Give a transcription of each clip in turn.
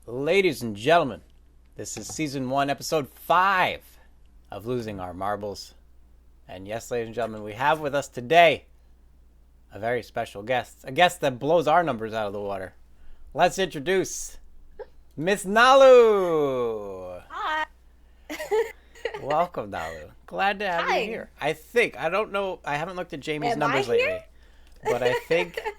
Ladies and gentlemen, this is season 1, episode 5 of Losing Our Marbles. And yes, ladies and gentlemen, we have with us today a very special guest. A guest that blows our numbers out of the water. Let's introduce Miss Nalu. Hi. Welcome, Nalu. Glad to have you Hi. here. I don't know, I haven't looked at Jamie's Am I numbers here? lately. But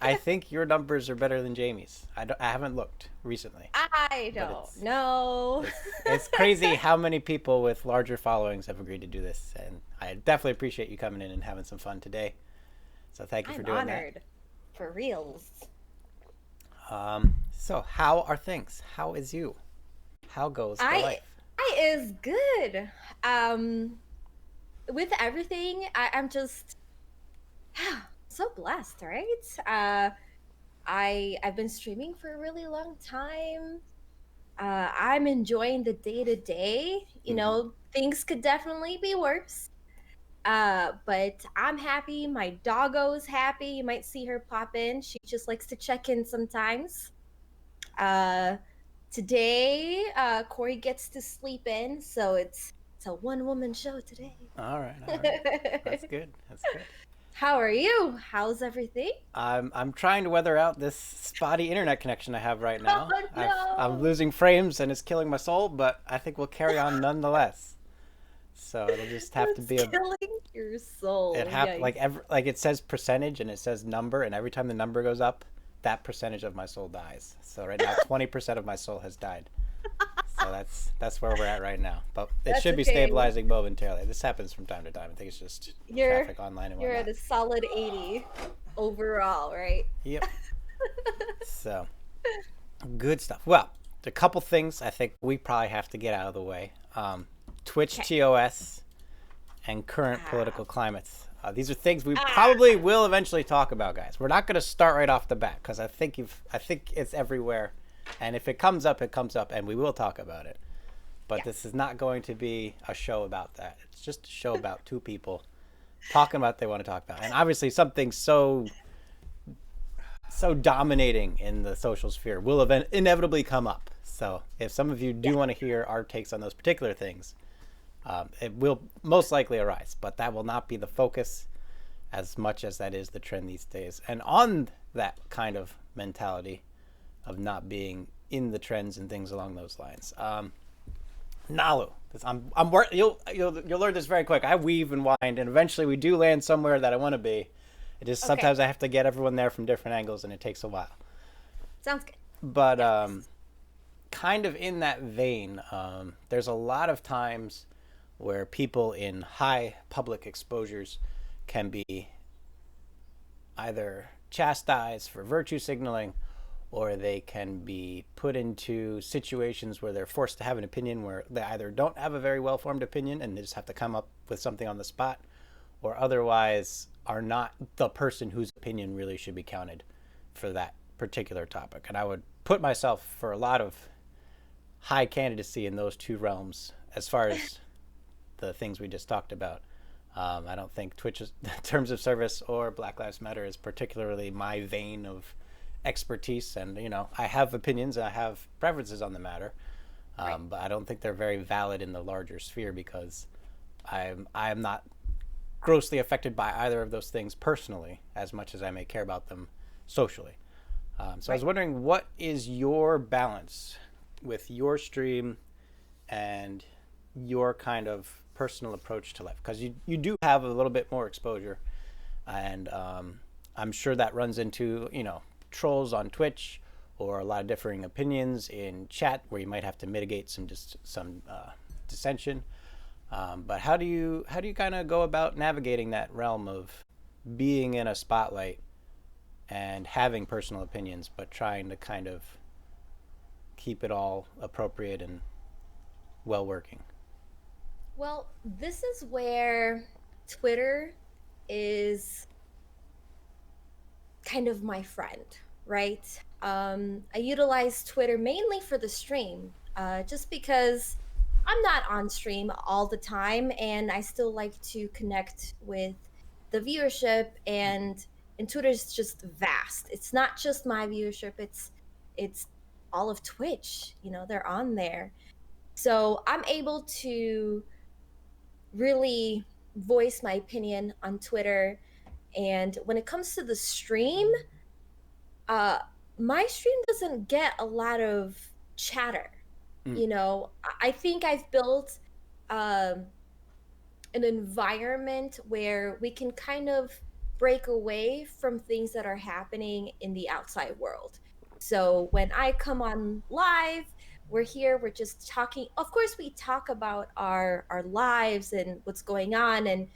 I think your numbers are better than Jamie's. I haven't looked recently. I But don't know. it's crazy how many people with larger followings have agreed to do this, and I definitely appreciate you coming in and having some fun today. So thank you for I'm doing honored. For reals. that. So how are things? How is you? How goes the I life? I is good. Um with everything, I'm just so blessed, right? I've been streaming for a really long time. I'm enjoying the day to day. Hmm. Things could definitely be worse. But I'm happy. My doggo's happy. You might see her pop in. She just likes to check in sometimes. Uh, Today, Corey gets to sleep in, so it's a one woman show today. All right, all right. That's good. That's good. How are you? How's everything? I'm trying to weather out this spotty internet connection I have right Oh now. I'm no! losing frames and it's killing my soul, but I think we'll carry on nonetheless. So it'll just have to It's be a killing your soul. like Yikes. like it says percentage and it says number, and every time the number goes up, that percentage of my soul dies. So right now 20% of my soul has died. So that's where we're at right now. But it That's should be okay. stabilizing momentarily. This happens from time to time. I think it's just You're traffic online and you're at whatnot. a solid 80 overall, right? Yep. So good stuff. Well, a couple things I think we probably have to get out of the way. Twitch Okay. TOS and current Ah. political climates. These are things we Ah. probably will eventually talk about, guys. We're not going to start right off the bat because I think it's everywhere, and if it comes up, it comes up, and we will talk about it. But Yes. this is not going to be a show about that. It's just a show about two people talking about what they want to talk about, and obviously something so dominating in the social sphere will inevitably come up. So if some of you do Yes. want to hear our takes on those particular things, it will most likely arise, but that will not be the focus as much as that is the trend these days. And on that kind of mentality of not being in the trends and things along those lines, Nalu, you'll learn this very quick. I weave and wind, and eventually we do land somewhere that I want to be. It just Okay. sometimes I have to get everyone there from different angles, and it takes a while. Sounds good. But Yes. kind of in that vein, there's a lot of times where people in high public exposures can be either chastised for virtue signaling, or they can be put into situations where they're forced to have an opinion where they either don't have a very well formed opinion and they just have to come up with something on the spot, or otherwise are not the person whose opinion really should be counted for that particular topic. And I would put myself for a lot of high candidacy in those two realms as far as the things we just talked about. I don't think Twitch's terms of service or Black Lives Matter is particularly my vein of expertise. And, I have opinions and I have preferences on the matter, Right. but I don't think they're very valid in the larger sphere because I am not grossly affected by either of those things personally as much as I may care about them socially. So I was Right. wondering, what is your balance with your stream and your kind of personal approach to life? Because you do have a little bit more exposure, and I'm sure that runs into trolls on Twitch or a lot of differing opinions in chat where you might have to mitigate some dissension. But how do you kind of go about navigating that realm of being in a spotlight and having personal opinions, but trying to kind of keep it all appropriate and well working? Well, this is where Twitter is kind of my friend, right? I utilize Twitter mainly for the stream, just because I'm not on stream all the time, and I still like to connect with the viewership. And Twitter's just vast. It's not just my viewership. It's all of Twitch. They're on there. So I'm able to really voice my opinion on Twitter. And when it comes to the stream, uh, my stream doesn't get a lot of chatter. Mm. I think I've built um, an environment where we can kind of break away from things that are happening in the outside world. So when I come on live, we're here, we're just talking. Of course, we talk about our lives and what's going on. And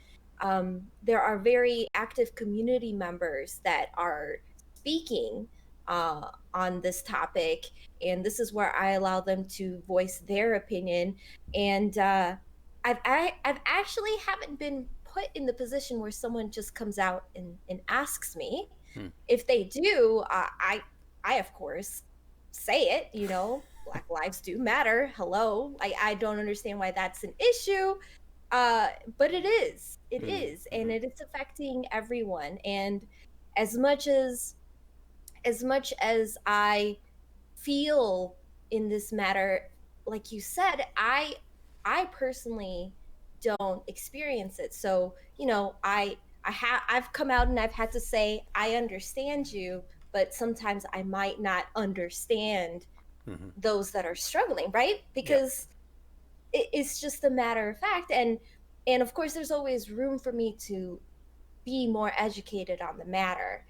there are very active community members that are speaking on this topic. And this is where I allow them to voice their opinion. And I've actually haven't been put in the position where someone just comes out and asks me. Mm. If they do, I of course say it. Black lives do matter. Hello, I don't understand why that's an issue, but it Mm. is, and Mm-hmm. it is affecting everyone. And as much as I feel in this matter, like you said, I personally don't experience it. So, I've come out and I've had to say I understand you, but sometimes I might not understand Mm-hmm. those that are struggling, right? Yep. Because it's just a matter of fact. And of course there's always room for me to be more educated on the matter.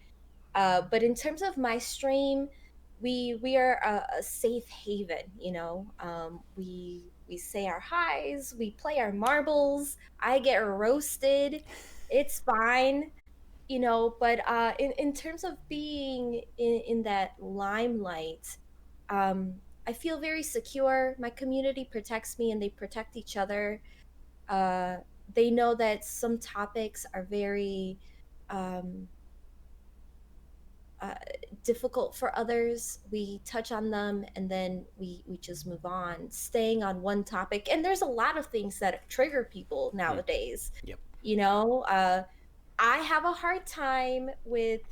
But in terms of my stream, we are a safe haven. We say our highs, we play our marbles. I get roasted, it's fine. But in terms of being in that limelight, um, I feel very secure. My community protects me, and they protect each other. Uh, they know that some topics are very um, uh, difficult for others. We touch on them and then we just move on, staying on one topic. And there's a lot of things that trigger people Mm. nowadays. Yep. You know, uh, I have a hard time with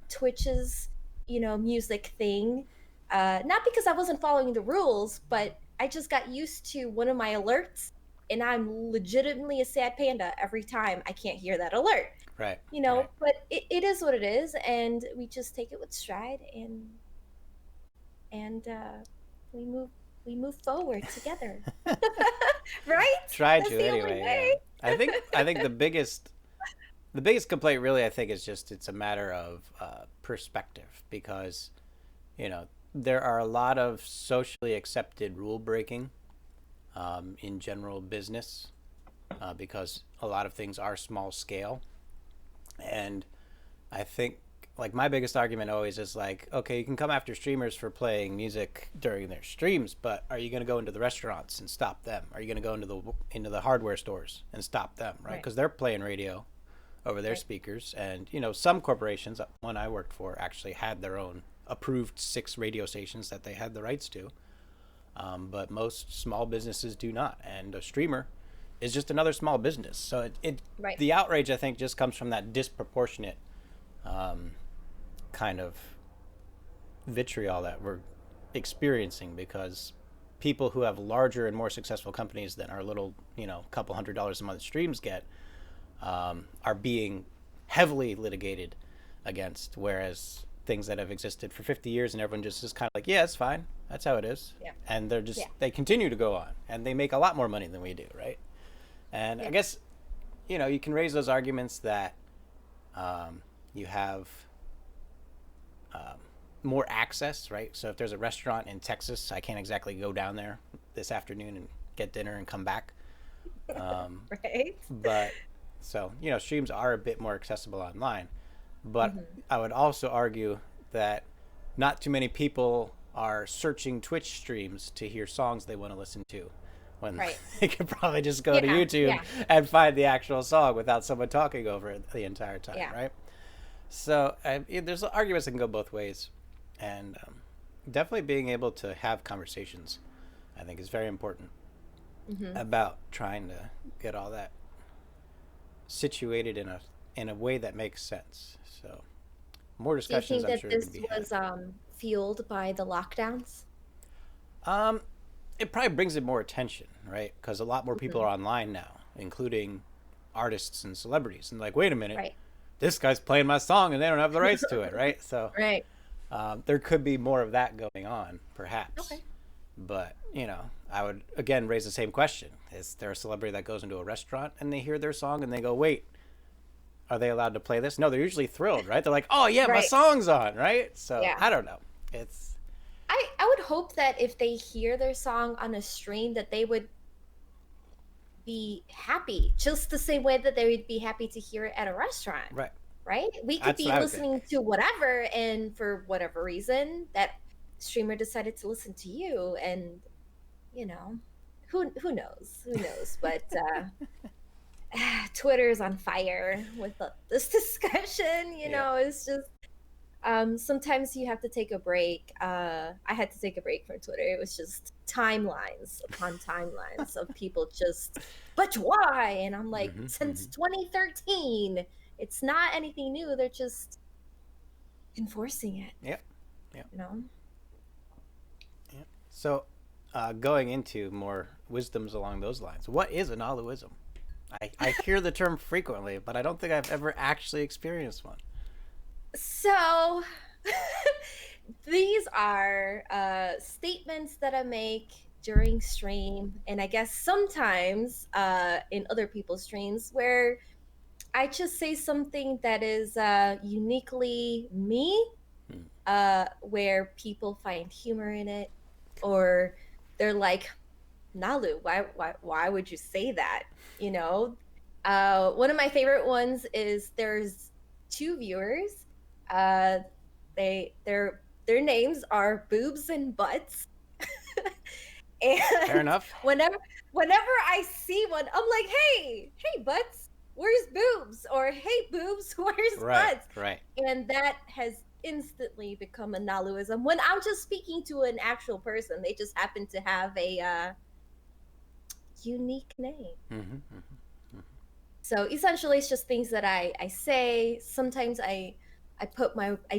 Twitch's, music thing. Not because I wasn't following the rules, but I just got used to one of my alerts, and I'm legitimately a sad panda every time I can't hear that alert. Right. Right. But it is what it is, and we just take it with stride, and we move forward together. Right? Try That's to the only anyway. way. Yeah. I think the biggest complaint really I think is just it's a matter of perspective because there are a lot of socially accepted rule breaking in general business because a lot of things are small scale. And I think like my biggest argument always is like, okay, you can come after streamers for playing music during their streams, but are you going to go into the restaurants and stop them? Are you going to go into the hardware stores and stop them, right? Right. Because they're playing radio over their Right. speakers, and some corporations, one I worked for, actually had their own approved 6 radio stations that they had the rights to, but most small businesses do not, and a streamer is just another small business. So Right. the outrage I think just comes from that disproportionate um, kind of vitriol that we're experiencing because people who have larger and more successful companies than our little couple $100s a month streams get are being heavily litigated against, whereas things that have existed for 50 years and everyone just is kind of like, yeah, it's fine, that's how it is, Yeah. and Yeah. they continue to go on and they make a lot more money than we do, right? And I Yeah. guess you can raise those arguments that you have um, more access, right? So if there's a restaurant in Texas, I can't exactly go down there this afternoon and get dinner and come back. Um, Right. but so streams are a bit more accessible online. But Hmm. I would also argue that not too many people are searching Twitch streams to hear songs they want to listen to when Right. they could probably just go to Yeah. YouTube Yeah. and find the actual song without someone talking over it the entire time, Yeah. right? So there's arguments that can go both ways, and definitely being able to have conversations, I think, is very important Hmm. about trying to get all that situated in a way that makes sense. So more Do you discussions, think I'm that sure, are going to this be had. was fueled by the lockdowns? Um, it probably brings it more attention, right? Because a lot more people Mhm. are online now, including artists and celebrities. And like, wait a minute, Right. this guy's playing my song and they don't have the rights to it, right? So Right. there could be more of that going on, perhaps. Okay. But, I would again raise the same question. Is there a celebrity that goes into a restaurant and they hear their song and they go, wait, are they allowed to play this? No, they're usually thrilled, right? They're like, oh, yeah, my Right. song's on, right? So Yeah. I don't know. It's, I would hope that if they hear their song on a stream, that they would be happy, just the same way that they would be happy to hear it at a restaurant, right. right? We could That's be what I would think. listening to whatever, and for whatever reason, that streamer decided to listen to you, and you know, who knows? Who knows? But Twitter is on fire with this discussion. Yeah. It's just sometimes you have to take a break. I had to take a break from Twitter. It was just timelines upon timelines of people just, but why? And I'm like, Mm-hmm, since mm-hmm. 2013, it's not anything new. They're just enforcing it, Yep. Yep. you know? Yep. So, going into more wisdoms along those lines, what is a Nalu Ism? I hear the term frequently, but I don't think I've ever actually experienced one. So these are statements that I make during stream, and I guess sometimes in other people's streams, where I just say something that is uniquely me, Hmm. where people find humor in it, or they're like, Nalu, why would you say that? You know, one of my favorite ones is there's two viewers. Uh, their names are Boobs and Butts, Fair and enough. whenever I see one, I'm like, hey Butts, where's Boobs? Or hey Boobs, where's Right. Butts? Right. And that has instantly become a Naluism when I'm just speaking to an actual person. They just happen to have a unique name. Mm-hmm, mm-hmm. So essentially, it's just things that I say. Sometimes I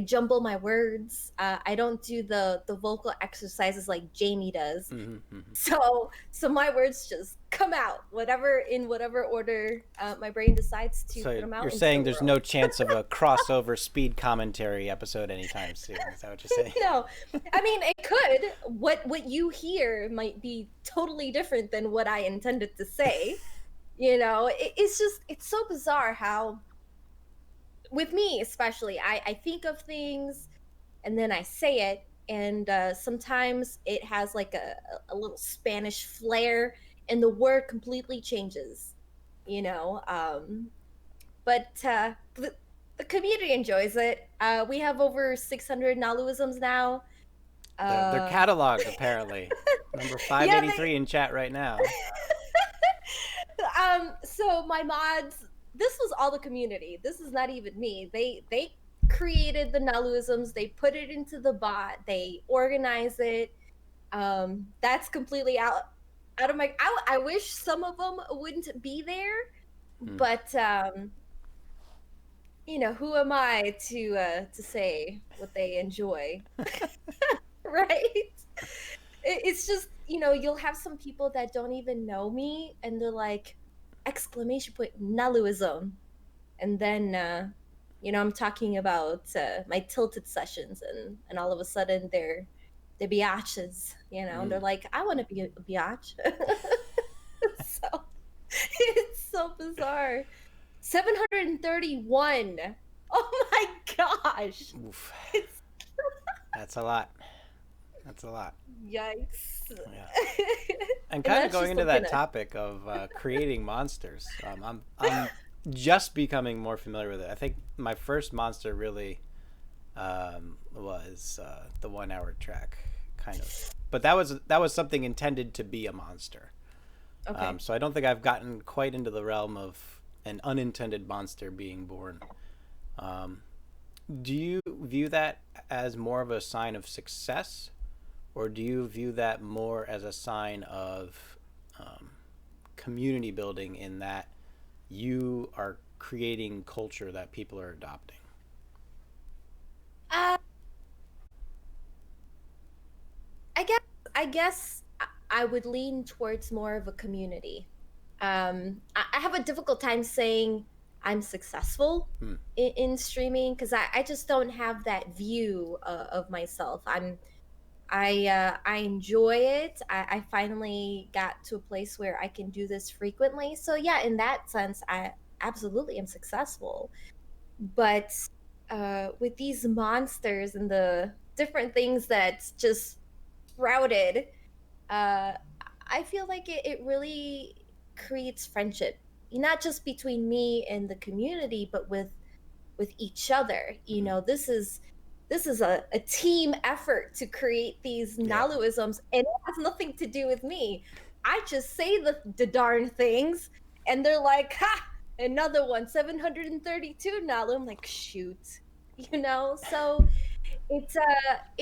jumble my words. I don't do the vocal exercises like Jamie does. Mm-hmm, mm-hmm. So my words just come out, whatever order my brain decides to put So them you're out into saying the there's world. no chance of a crossover speed commentary episode anytime soon? Is that what you're saying? No, I mean it could. What you hear might be totally different than what I intended to say. It's so bizarre how, with me especially, I think of things and then I say it, and sometimes it has like a little Spanish flair, and the word completely changes, you know. But the community enjoys it. We have over 600 Naluisms now. They're Uh, cataloged apparently. Number yeah, 583 in chat right now. so my mods, this was all the community. This is not even me. They created the Naluisms. They put it into the bot. They organize it. That's completely out of my. I wish some of them wouldn't be there, Hmm. but who am I to say what they enjoy, right? It's just, you'll have some people that don't even know me, and they're like, exclamation point, Naluism. And then, I'm talking about my tilted sessions, and all of a sudden they're biatches, and they're Mm. like, I want to be a biatch. So it's so bizarre. 731. Oh my gosh. Oof. It's That's a lot. That's a lot. yikes. Yeah. And And kind of that's going just into looking that at. topic of creating monsters, I'm just becoming more familiar with it. I think my first monster really was the 1 hour track, kind of. But that was something intended to be a monster. Okay. So I don't think I've gotten quite into the realm of an unintended monster being born. Um, do you view that as more of a sign of success, or do you view that more as a sign of um, community building in that you are creating culture that people are adopting? Uh, I guess I guess I would lean towards more of a community. I have a difficult time saying I'm successful Hmm. in streaming because I just don't have that view of myself. I enjoy it. I finally got to a place where I can do this frequently. So yeah, in that sense, I absolutely am successful. But with these monsters and the different things that just sprouted, uh, I feel like it really creates friendship, not just between me and the community, but with each other. You Hmm. know, this is a team effort to create these Yeah. Naluisms, and it has nothing to do with me. I just say the darn things, and they're like, ha, another one, 732 Nalu. I'm like, shoot, you know. So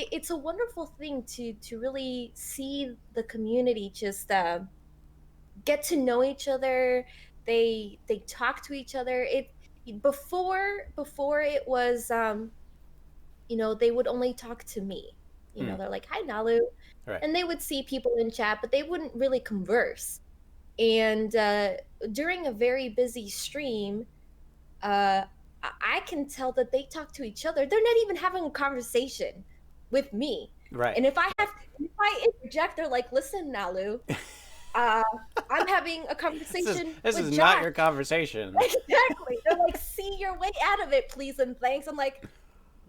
it's a wonderful thing to really see the community just get to know each other. They talk to each other. It before it was they would only talk to me. Hmm. They're like, "Hi, Nalu," Right. and they would see people in chat, but they wouldn't really converse. And during a very busy stream, uh, I can tell that they talk to each other. They're not even having a conversation with me. Right. And if I interject, they're like, "Listen, Nalu, uh, I'm having a this is conversation this is with not Josh." your conversation. Exactly. They're like, "See your way out of it, please and thanks." I'm like,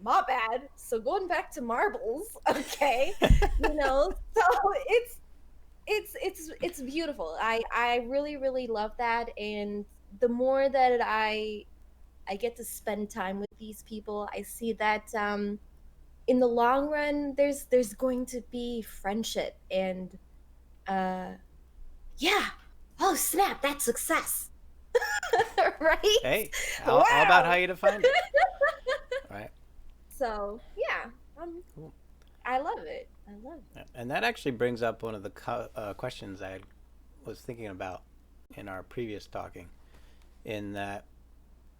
"My bad." So going back to marbles, okay, So it's beautiful. I really really love that, and the more that I get to spend time with these people, I see that in the long run, there's going to be friendship and uh, yeah. Oh snap! That's success, right? Hey, all about how Wow. you define it. Right. So yeah, Cool. I love it. I love it. And that actually brings up one of the questions I was thinking about in our previous talking. In that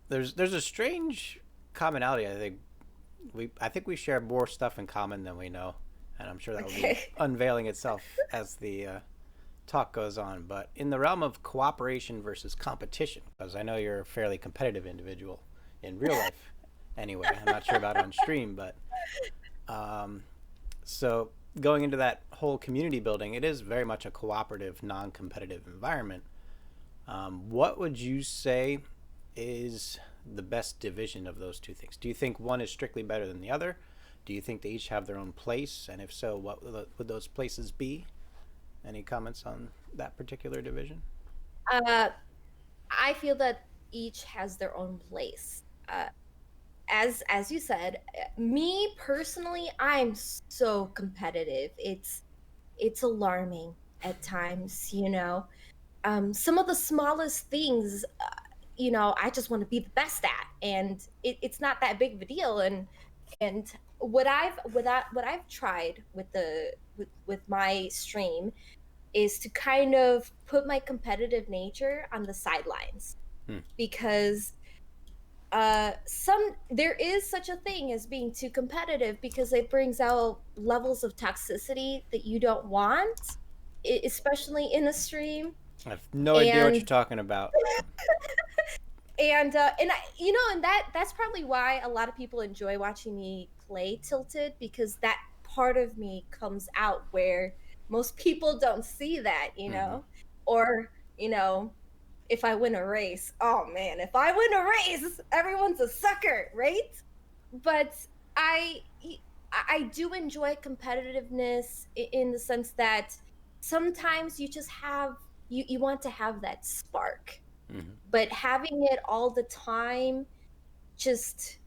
there's a strange commonality. I think we share more stuff in common than we know, and I'm sure that will be Okay. unveiling itself as the talk goes on. But in the realm of cooperation versus competition, because I know you're a fairly competitive individual in real life. Anyway, I'm not sure about on stream, but um, so going into that whole community building, it is very much a cooperative, non-competitive environment. What would you say is the best division of those two things? Do you think one is strictly better than the other? Do you think they each have their own place? And if so, what would those places be? Any comments on that particular division? uh, I feel that each has their own place. As you said, me personally, I'm so competitive. It's alarming at times. Some of the smallest things, I just want to be the best at, and it's not that big of a deal. And what I've tried with my stream is to kind of put my competitive nature on the sidelines, Hmm. because there is such a thing as being too competitive, because it brings out levels of toxicity that you don't want, especially in a stream. I have no idea what you're and talking about. and that's probably why a lot of people enjoy watching me play Tilted, because that part of me comes out where most people don't see that, Mm-hmm. or if I win a race, oh man, if I win a race, everyone's a sucker, right? But I I do enjoy competitiveness in the sense that sometimes you want to have that spark, Mm-hmm. but having it all the time, just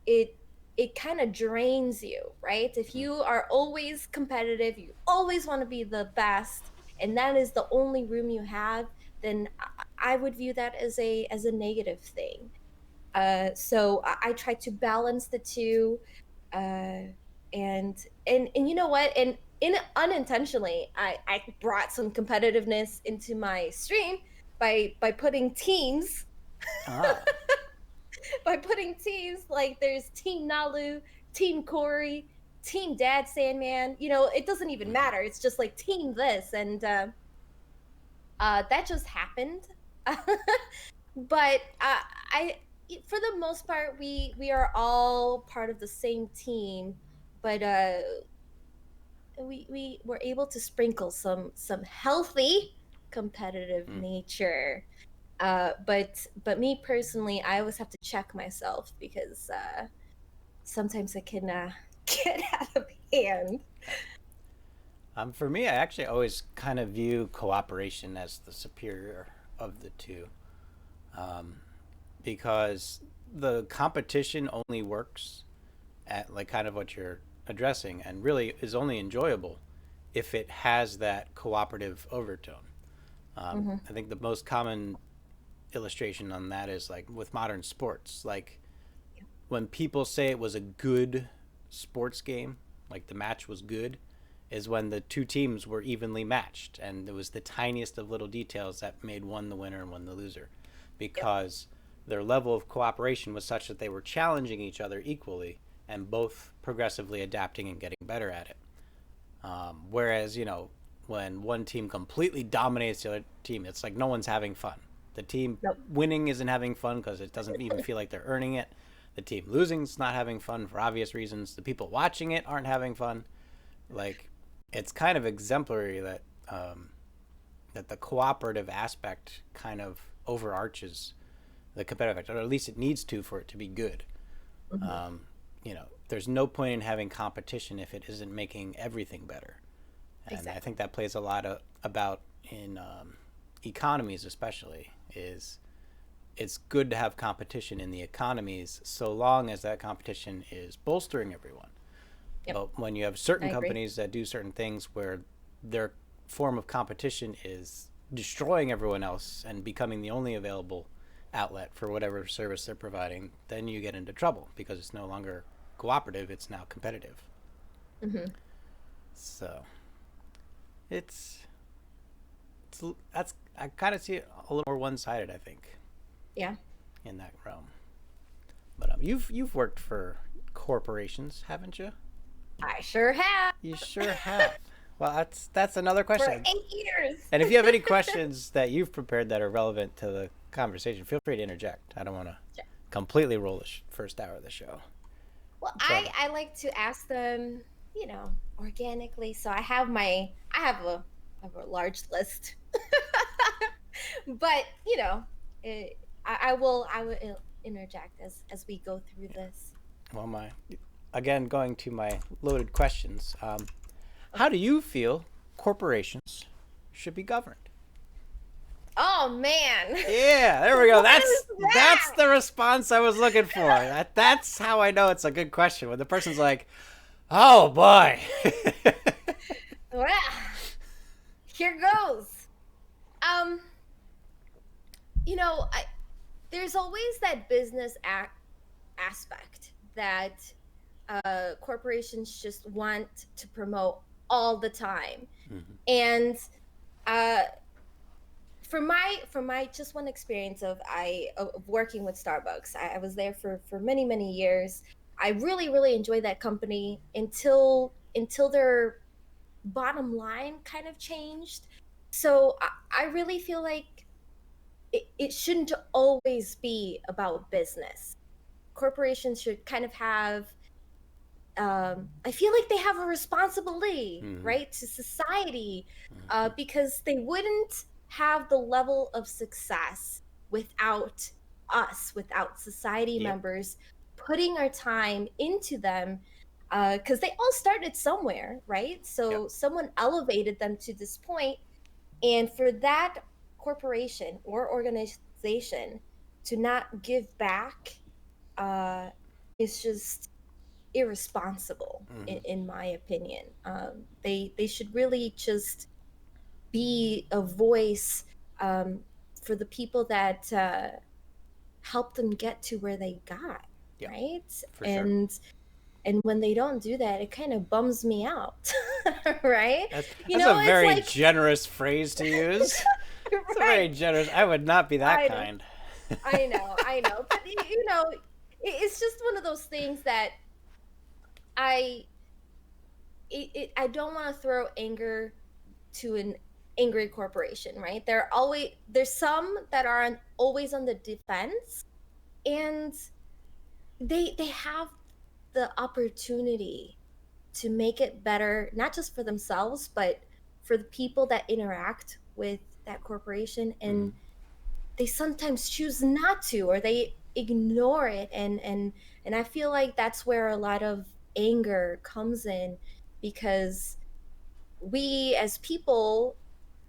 it it kind of drains you, right? If Mm-hmm. you are always competitive, you always want to be the best, and that is the only room you have, then I would view that as a negative thing. So I try to balance the two, uh, and you know what? And unintentionally, I brought some competitiveness into my stream by putting teams Ah. by putting teams, like there's Team Nalu, Team Corey, team dad Sandman, you know, it doesn't even matter. It's just like team this, and that just happened. But I, for the most part, we are all part of the same team, but we were able to sprinkle some healthy competitive nature. But me personally, I always have to check myself because sometimes I can get out of hand. For me, I actually always kind of view cooperation as the superior of the two, because the competition only works at like kind of what you're addressing, and really is only enjoyable if it has that cooperative overtone. I think the most common illustration on that is like with modern sports. Like when people say it was a good sports game, like the match was good, is when the two teams were evenly matched and it was the tiniest of little details that made one the winner and one the loser, because their level of cooperation was such that they were challenging each other equally and both progressively adapting and getting better at it. Whereas, you know, when one team completely dominates the other team, it's like no one's having fun. The team winning isn't having fun because it doesn't even feel like they're earning it. The team losing's not having fun for obvious reasons. The people watching it aren't having fun. Like, it's kind of exemplary that that the cooperative aspect kind of overarches the competitive aspect, or at least it needs to for it to be good. You know, there's no point in having competition if it isn't making everything better. And exactly. I think that plays a lot about in economies, especially, is it's good to have competition in the economies so long as that competition is bolstering everyone. But when you have certain companies that do certain things where their form of competition is destroying everyone else and becoming the only available outlet for whatever service they're providing, then you get into trouble because it's no longer cooperative, it's now competitive. So it's that's, I kind of see it a little more one-sided, I think. Yeah. In that realm. But you've worked for corporations, haven't you? I sure have. You sure have. Well, that's another question. For 8 years. And if you have any questions that you've prepared that are relevant to the conversation, feel free to interject. I don't want to completely roll the first hour of the show. Well, I like to ask them, you know, organically. So I have a large list, but you know, I will interject as we go through this. Well, again, going to my loaded questions. How do you feel corporations should be governed? Oh man. Yeah, there we go. That's the response I was looking for. That's how I know it's a good question. When the person's like, "Oh boy." Well, here goes. You know, there's always that business aspect that corporations just want to promote all the time. And for my just one experience of working with Starbucks, I was there for many years. I really enjoyed that company until their bottom line kind of changed. So I really feel like it shouldn't always be about business. Corporations should kind of have I feel like they have a responsibility, right, to society, because they wouldn't have the level of success without us, without society members putting our time into them, because they all started somewhere, right? So someone elevated them to this point, and for that corporation or organization to not give back is just irresponsible in my opinion. They should really just be a voice for the people that helped them get to where they got, right? And when they don't do that, it kind of bums me out. Right? That's a very generous phrase to use. It's very generous. I would not be that kind. I know. But you know, it's just one of those things that I I don't want to throw anger to an angry corporation, right? There's some that are always on the defense, and they have the opportunity to make it better, not just for themselves, but for the people that interact with that corporation. Mm-hmm. And they sometimes choose not to, or they ignore it. And I feel like that's where a lot of anger comes in, because we as people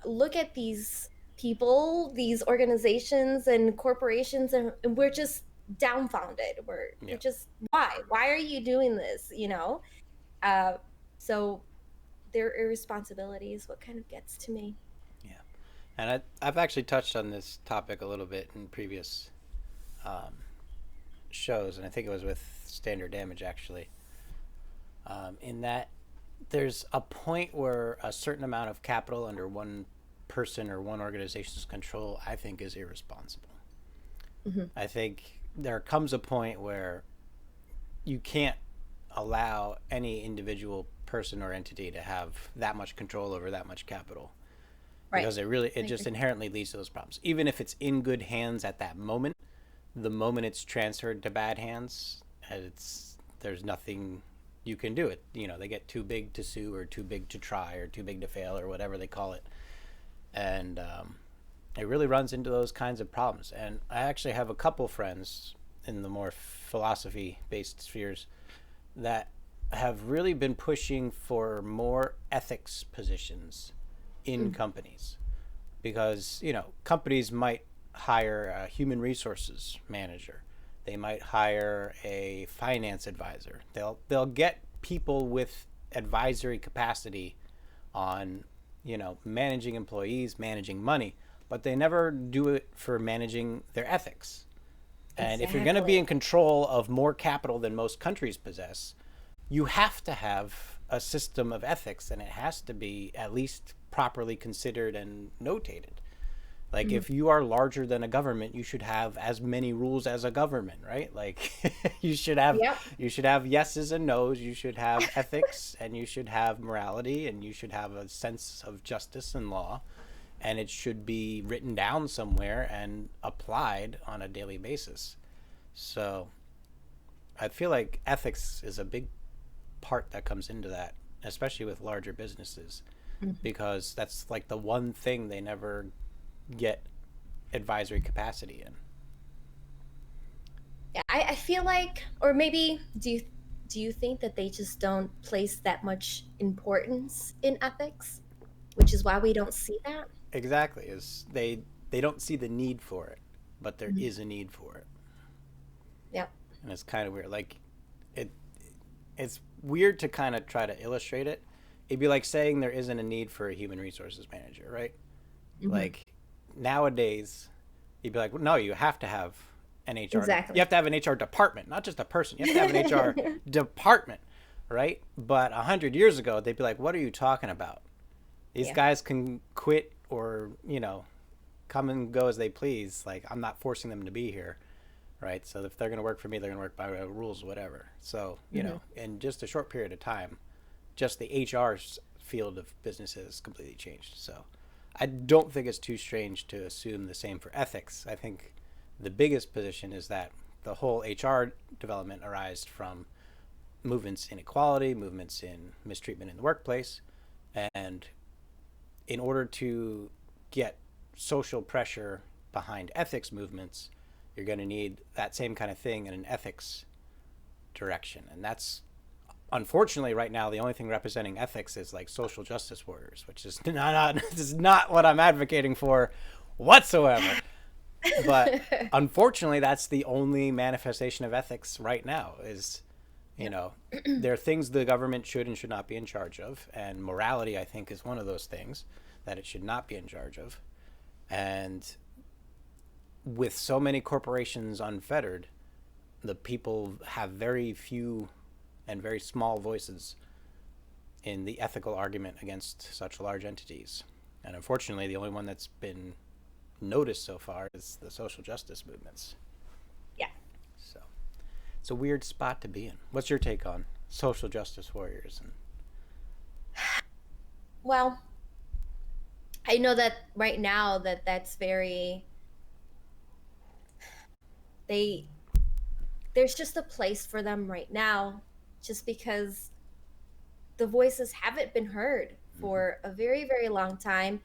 look at these people, these organizations and corporations, and we're just dumbfounded. We're Yeah. just, why are you doing this, you know? uh so their irresponsibility is what kind of gets to me. Yeah. And I've actually touched on this topic a little bit in previous um, shows, and I think it was with Standard Damage actually. In that there's a point where a certain amount of capital under one person or one organization's control, I think, is irresponsible. Hmm. I think there comes a point where you can't allow any individual person or entity to have that much control over that much capital, Right. because it I just agree. inherently leads to those problems. Even if it's in good hands at that moment, the moment it's transferred to bad hands, there's nothing you can do. It, they get too big to sue, or too big to try, or too big to fail, or whatever they call it. And it really runs into those kinds of problems. And I actually have a couple friends in the more philosophy based spheres that have really been pushing for more ethics positions in Mm. companies, because companies might hire a human resources manager, they might hire a finance advisor, they'll get people with advisory capacity on managing employees, managing money, but they never do it for managing their ethics. And if you're going to be Exactly. in control of more capital than most countries possess, you have to have a system of ethics, and it has to be at least properly considered and notated. Like, Hmm. if you are larger than a government, you should have as many rules as a government, right? Like, you should have Yep. you should have yeses and nos, you should have ethics, and you should have morality, and you should have a sense of justice and law, and it should be written down somewhere and applied on a daily basis. So, I feel like ethics is a big part that comes into that, especially with larger businesses, Mhm. because that's like the one thing they never get advisory capacity in. Yeah, I feel like, or maybe do you think that they just don't place that much importance in ethics, which is why we don't see that? Exactly, is they don't see the need for it, but there Mhm. is a need for it, Yep. and it's kind of weird. Like, it it's weird to kind of try to illustrate it. It'd be like saying there isn't a need for a human resources manager, right? Hmm. Like, nowadays, you'd be like, well, no, you have to have an HR. You Exactly. have to have an HR department, not just a person. You have to have an HR department, right? But 100 years ago, they'd be like, what are you talking about? These Yeah. guys can quit, or come and go as they please. Like, I'm not forcing them to be here, right? So if they're going to work for me, they're going to work by rules, whatever. So Hmm. in just a short period of time, just the HR field of business has completely changed. So I don't think it's too strange to assume the same for ethics. I think the biggest position is that the whole HR development arised from movements in equality, movements in mistreatment in the workplace, and in order to get social pressure behind ethics movements, you're going to need that same kind of thing in an ethics direction. And that's, unfortunately, right now, the only thing representing ethics is like social justice warriors, which is this is not what I'm advocating for whatsoever. But unfortunately, that's the only manifestation of ethics right now. Is you Yep. know there are things the government should and should not be in charge of, and morality, I think, is one of those things that it should not be in charge of. And with so many corporations unfettered, the people have very few and very small voices in the ethical argument against such large entities. And unfortunately, the only one that's been noticed so far is the social justice movements. Yeah. So it's a weird spot to be in. What's your take on social justice warriors? And well, I know that right now that's very they there's just a place for them right now, just because the voices haven't been heard Mm-hmm. for a very, very long time.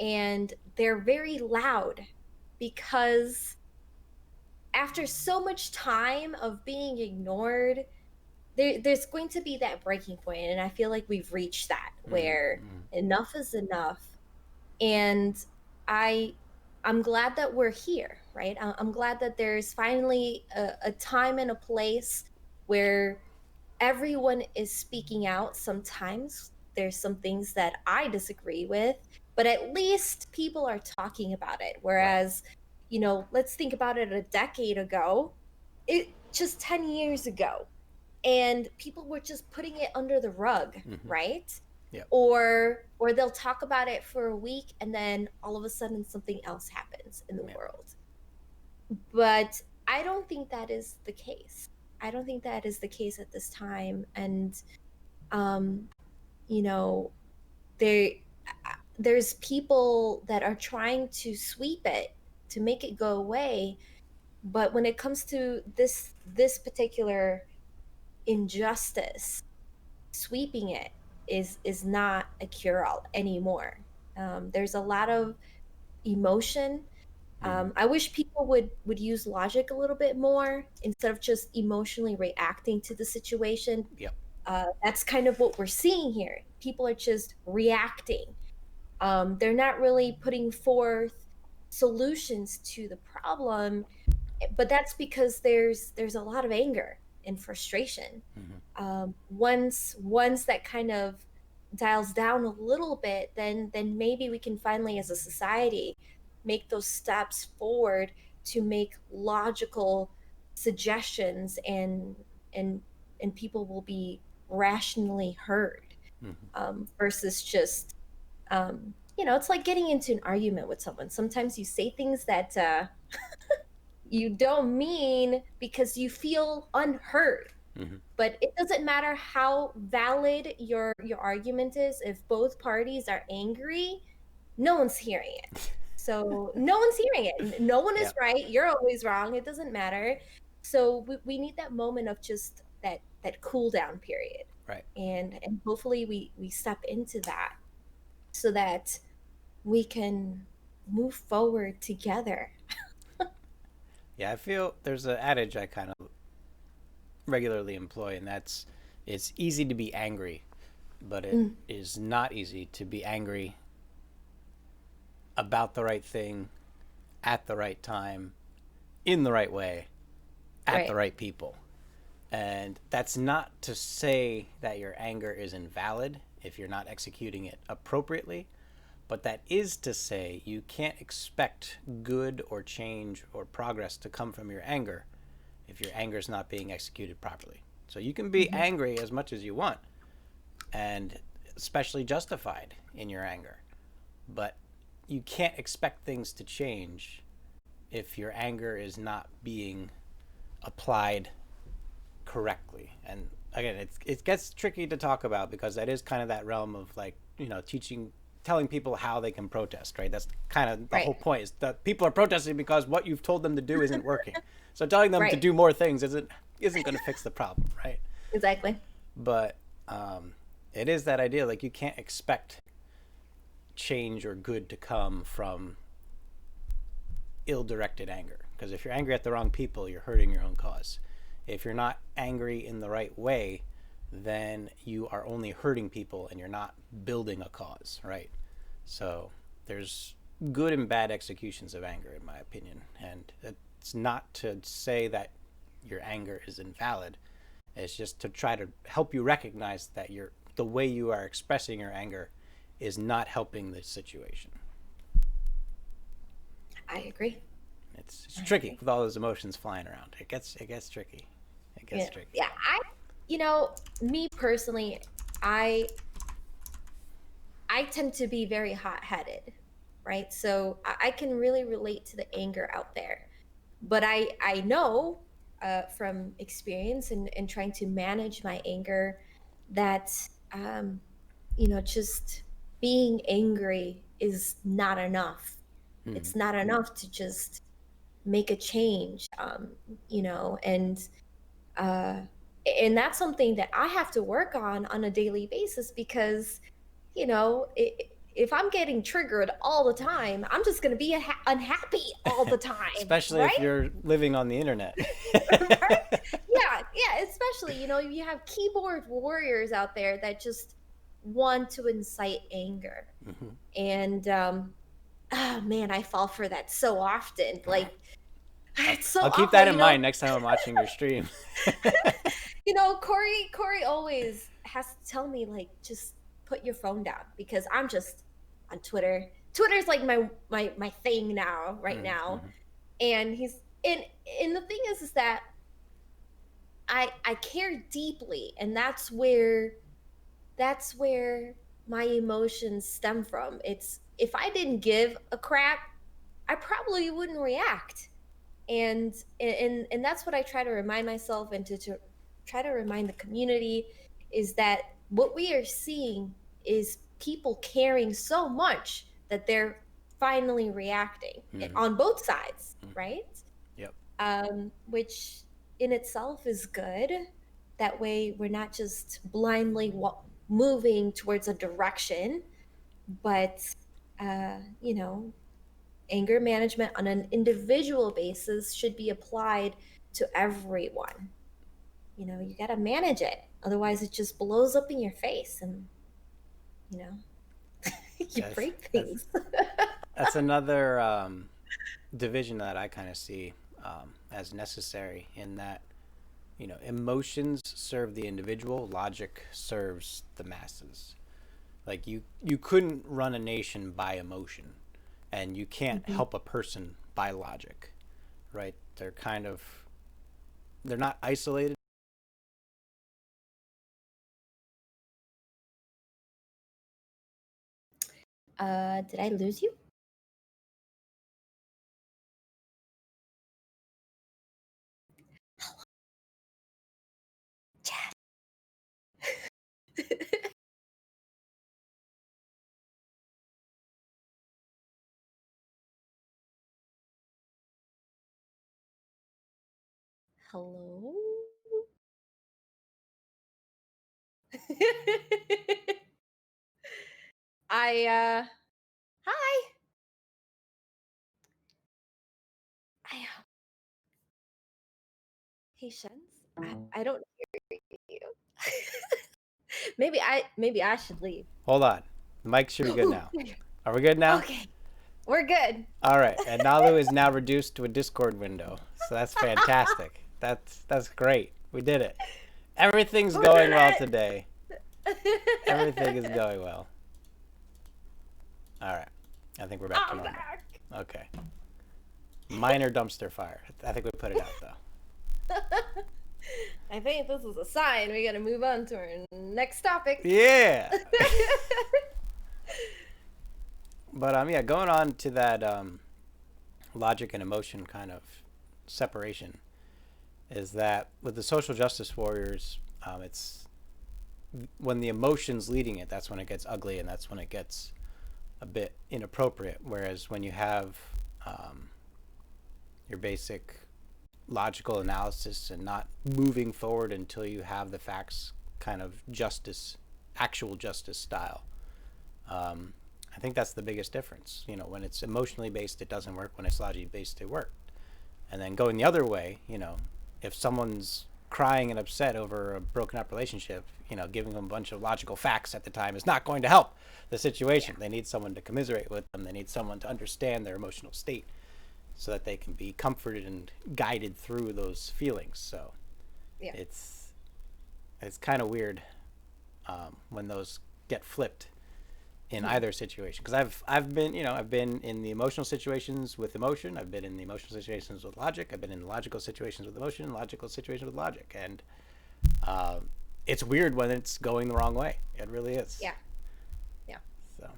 And they're very loud because after so much time of being ignored, there's going to be that breaking point. And I feel like we've reached that where Mm-hmm. enough is enough. And I I'm glad that we're here, right? I'm glad that there's finally a time and a place where everyone is speaking out. Sometimes there's some things that I disagree with, but at least people are talking about it. Right. Whereas, let's think about it a decade ago, it just 10 years ago, and people were just putting it under the rug, Mm-hmm. right? Yep. Or they'll talk about it for a week and then all of a sudden something else happens in the Yep. world. But I don't think that is the case. I don't think that is the case at this time. And um, you know, there there's people that are trying to sweep it to make it go away. But when it comes to this particular injustice, sweeping it is not a cure all anymore. There's a lot of emotion. Mm-hmm. I wish people would use logic a little bit more instead of just emotionally reacting to the situation. Yep. That's kind of what we're seeing here. People are just reacting. They're not really putting forth solutions to the problem, but that's because there's a lot of anger and frustration. Mm-hmm. Once that kind of dials down a little bit, then maybe we can finally, as a society, make those steps forward to make logical suggestions, and and people will be rationally heard, Mm-hmm. versus just it's like getting into an argument with someone. Sometimes you say things that you don't mean because you feel unheard. Mm-hmm. But it doesn't matter how valid your argument is. If both parties are angry, no one's hearing it. So no one's hearing it. No one is Yep. right. You're always wrong. It doesn't matter. So we need that moment of just that cool down period. Right. And hopefully we step into that so that we can move forward together. Yeah, I feel there's an adage I kind of regularly employ, and that's it's easy to be angry, but it Mm, is not easy to be angry about the right thing at the right time in the right way at the right. right people. And that's not to say that your anger is invalid if you're not executing it appropriately, but that is to say you can't expect good or change or progress to come from your anger if your anger is not being executed properly. So you can be Hmm. angry as much as you want, and especially justified in your anger, but you can't expect things to change if your anger is not being applied correctly. And again, it gets tricky to talk about because that is kind of that realm of, like, teaching, telling people how they can protest, right? That's kind of the Right. whole point, is that people are protesting because what you've told them to do isn't working. So telling them to Right. do more things isn't going to fix the problem, right? Exactly. But it is that idea, like, you can't expect change or good to come from ill-directed anger, because if you're angry at the wrong people, you're hurting your own cause. If you're not angry in the right way, then you are only hurting people and you're not building a cause, right? So there's good and bad executions of anger, in my opinion. And it's not to say that your anger is invalid. It's just to try to help you recognize that the way you are expressing your anger is not helping the situation. I agree. It's I tricky agree. with all those emotions flying around. It gets tricky. It gets Yeah. tricky. Yeah. Me personally, I I tend to be very hot-headed, right? So I can really relate to the anger out there. But I know, from experience and trying to manage my anger, that just being angry is not enough. Mm-hmm. It's not enough to just make a change, you know, uh, and that's something that I have to work on a daily basis because, you know, if I'm getting triggered all the time, I'm just going to be unhappy all the time, Especially if right? you're living on the internet. Right? Yeah, yeah. Especially, you know, you have keyboard warriors out there that just want to incite anger, Mm-hmm. and oh man, I fall for that so often. Like I'll, it's so I'll keep awful, that you in know. mind next time I'm watching your stream. You know, Corey always has to tell me like just put your phone down because I'm just on Twitter. Twitter's like my thing now, right now. Mm-hmm. And he's and the thing is that I care deeply, and that's where my emotions stem from. It's if I didn't give a crap, I probably wouldn't react. And that's what I try to remind myself and to try to remind the community is that what we are seeing is people caring so much that they're finally reacting Mm-hmm. on both sides, Mm-hmm. right? Yep. Which in itself is good. That way we're not just blindly moving towards a direction, but you know, anger management on an individual basis should be applied to everyone. You know, you got to manage it. Otherwise, it just blows up in your face and, you know, you That's break that's things. that's another division that I kind of see as necessary in that emotions serve the individual, logic serves the masses. Like you couldn't run a nation by emotion, and you can't Mhm. help a person by logic, right? They're not isolated. Did I lose you? Chat. Hello? Hi. I patience. I don't hear you. Maybe I should leave. Hold on, the mic should be good now. Are we good now? Okay, we're good. All right, and Nalu is now reduced to a Discord window, so that's fantastic. That's great. We did it. Everything's Who did going well today. Everything is going well. All right, I think we're back to I'm normal. back. Okay. Minor dumpster fire. I think we put it out though. I think this is a sign we gotta move on to our next topic. Yeah. But yeah, going on to that logic and emotion kind of separation is that with the social justice warriors, it's when the emotion's leading it, that's when it gets ugly and that's when it gets a bit inappropriate. Whereas when you have um, your basic logical analysis and not moving forward until you have the facts, kind of justice, actual justice style. Um, I think that's the biggest difference. When it's emotionally based, it doesn't work. When it's logically based, it works. And then going the other way, if someone's crying and upset over a broken up relationship, giving them a bunch of logical facts at the time is not going to help the situation. Yeah. They need someone to commiserate with them. They need someone to understand their emotional state so that they can be comforted and guided through those feelings. So Yeah. it's kind of weird when those get flipped in Mhm. either situation, because I've been in the emotional situations with emotion. I've been in the emotional situations with logic. I've been in logical situations with emotion, logical situations with logic, and uh, it's weird when it's going the wrong way. It really is. Yeah. Yeah. So,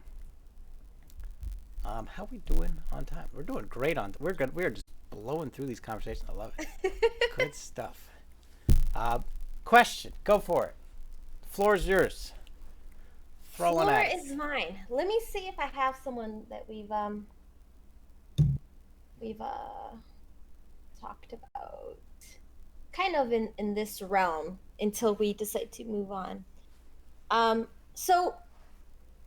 how we doing on time? We're doing great on. We're good. We're just blowing through these conversations. I love it. Good stuff. Uh, Question. Go for it. The floor is yours. Throw one Floor at is me. mine. Let me see if I have someone that we've talked about kind of in this realm until we decide to move on. So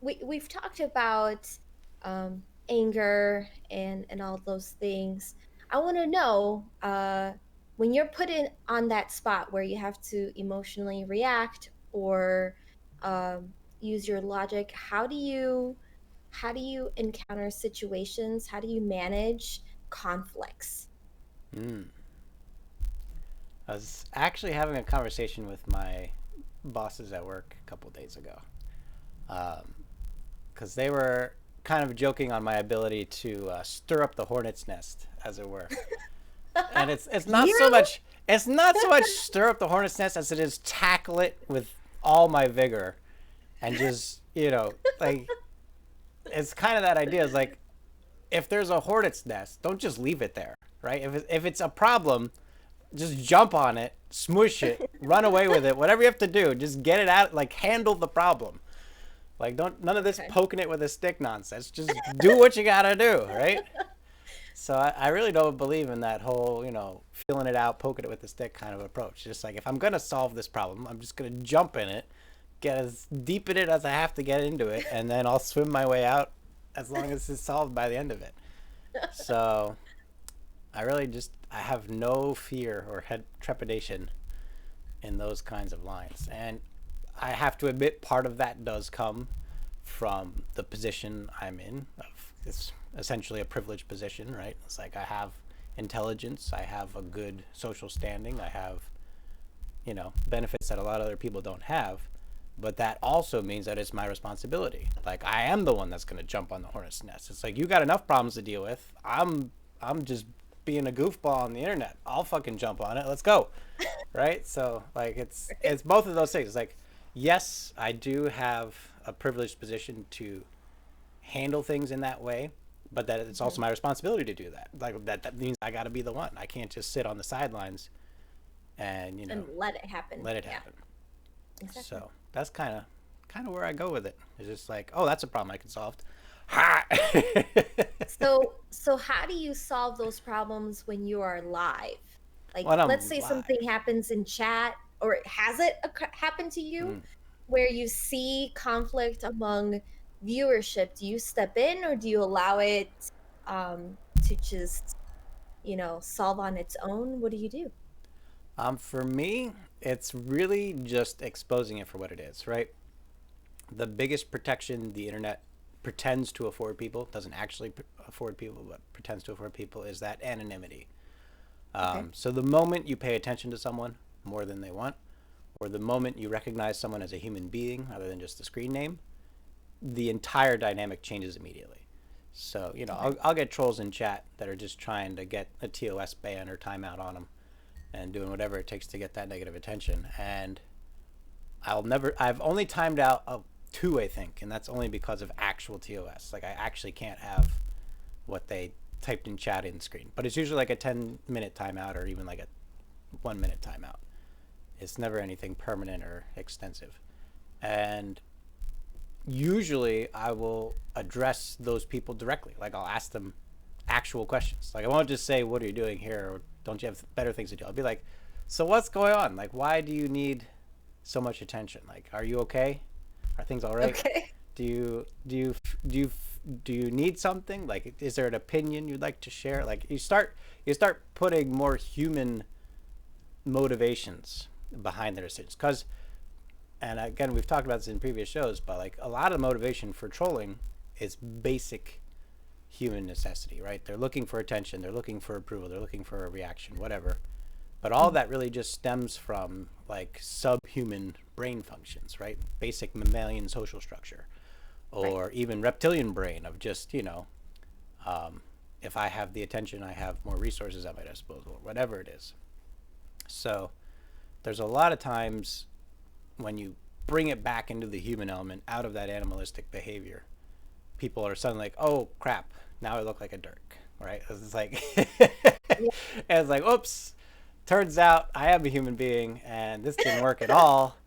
we've talked about anger and all those things. I want to know when you're put in on that spot where you have to emotionally react or use your logic, how do you encounter situations? How do you manage conflicts? Hmm. I was actually having a conversation with my bosses at work a couple days ago, because they were kind of joking on my ability to stir up the hornet's nest, as it were. And it's not so You? much stir up the hornet's nest as it is tackle it with all my vigor, and just like it's kind of that idea. Is like if there's a hornet's nest, don't just leave it there, right? If it's a problem, just jump on it, smush it, run away with it, whatever you have to do, just get it out, like handle the problem. Like don't none of this Okay. poking it with a stick nonsense. Just do what you gotta do, right? So I really don't believe in that whole, feeling it out, poking it with a stick kind of approach. Just like if I'm gonna solve this problem, I'm just gonna jump in it, get as deep in it as I have to get into it, and then I'll swim my way out as long as it's solved by the end of it. So I have no fear or head trepidation in those kinds of lines. And I have to admit, part of that does come from the position I'm in. It's essentially a privileged position, right? It's like I have intelligence, I have a good social standing, I have, benefits that a lot of other people don't have. But that also means that it's my responsibility. Like I am the one that's going to jump on the hornet's nest. It's like you got enough problems to deal with. I'm just being a goofball on the internet. I'll fucking jump on it. Let's go. Right? So like it's both of those things. It's like yes, I do have a privileged position to handle things in that way, but that it's also Mhm. my responsibility to do that. Like that means I got to be the one. I can't just sit on the sidelines and, And let it happen. let it Yeah, happen. exactly. So, that's kind of where I go with it. It's just like, "Oh, that's a problem I can solve." Ha! So how do you solve those problems when you are live? Like, When let's I'm say something live. happens in chat, or has it happened to you Mm. where you see conflict among viewership? Do you step in or do you allow it to just, solve on its own? What do you do? For me, it's really just exposing it for what it is, right? The biggest protection the internet pretends to afford people, doesn't actually afford people, but pretends to afford people, is that anonymity. Okay. So the moment you pay attention to someone more than they want, or the moment you recognize someone as a human being other than just a screen name, the entire dynamic changes immediately. So, Okay. I'll get trolls in chat that are just trying to get a TOS ban or timeout on them and doing whatever it takes to get that negative attention. And I've only timed out two, I think, and that's only because of actual TOS. Like, I actually can't have what they typed in chat in screen. But it's usually like a 10-minute timeout or even like a 1-minute timeout. It's never anything permanent or extensive. And usually I will address those people directly. Like I'll ask them actual questions. Like I won't just say, "What are you doing here?" or "Don't you have better things to do?" I'll be like, "So what's going on? Like why do you need so much attention? Like are you okay? Are things all right? Okay. Do you do you do you need something? Like is there an opinion you'd like to share?" Like you start putting more human motivations behind their decisions because, and again we've talked about this in previous shows, but like a lot of motivation for trolling is basic human necessity, right? They're looking for attention, they're looking for approval, they're looking for a reaction, whatever. But all Mhm. that really just stems from like subhuman brain functions, right? Basic mammalian social structure, Right. or even reptilian brain of just, um, if I have the attention, I have more resources at my disposal, whatever it is. So there's a lot of times when you bring it back into the human element out of that animalistic behavior, people are suddenly like, "Oh crap, now I look like a dirk," right? It's like, Yeah. it's like, "Oops, turns out I am a human being, and this didn't work at all."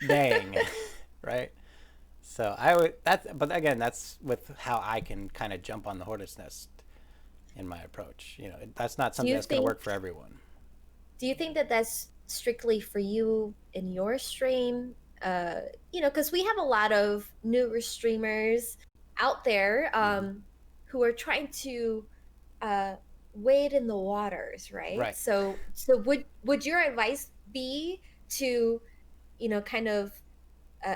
Dang, right? So I would that, but again, that's with how I can kind of jump on the hornet's nest in my approach. You know, that's not Do something you that's going to think work for everyone. do you think that that's strictly for you in your stream? Because we have a lot of newer streamers out there Hmm. who are trying to uh, wade in the waters, right? Right. So would your advice be to, kind of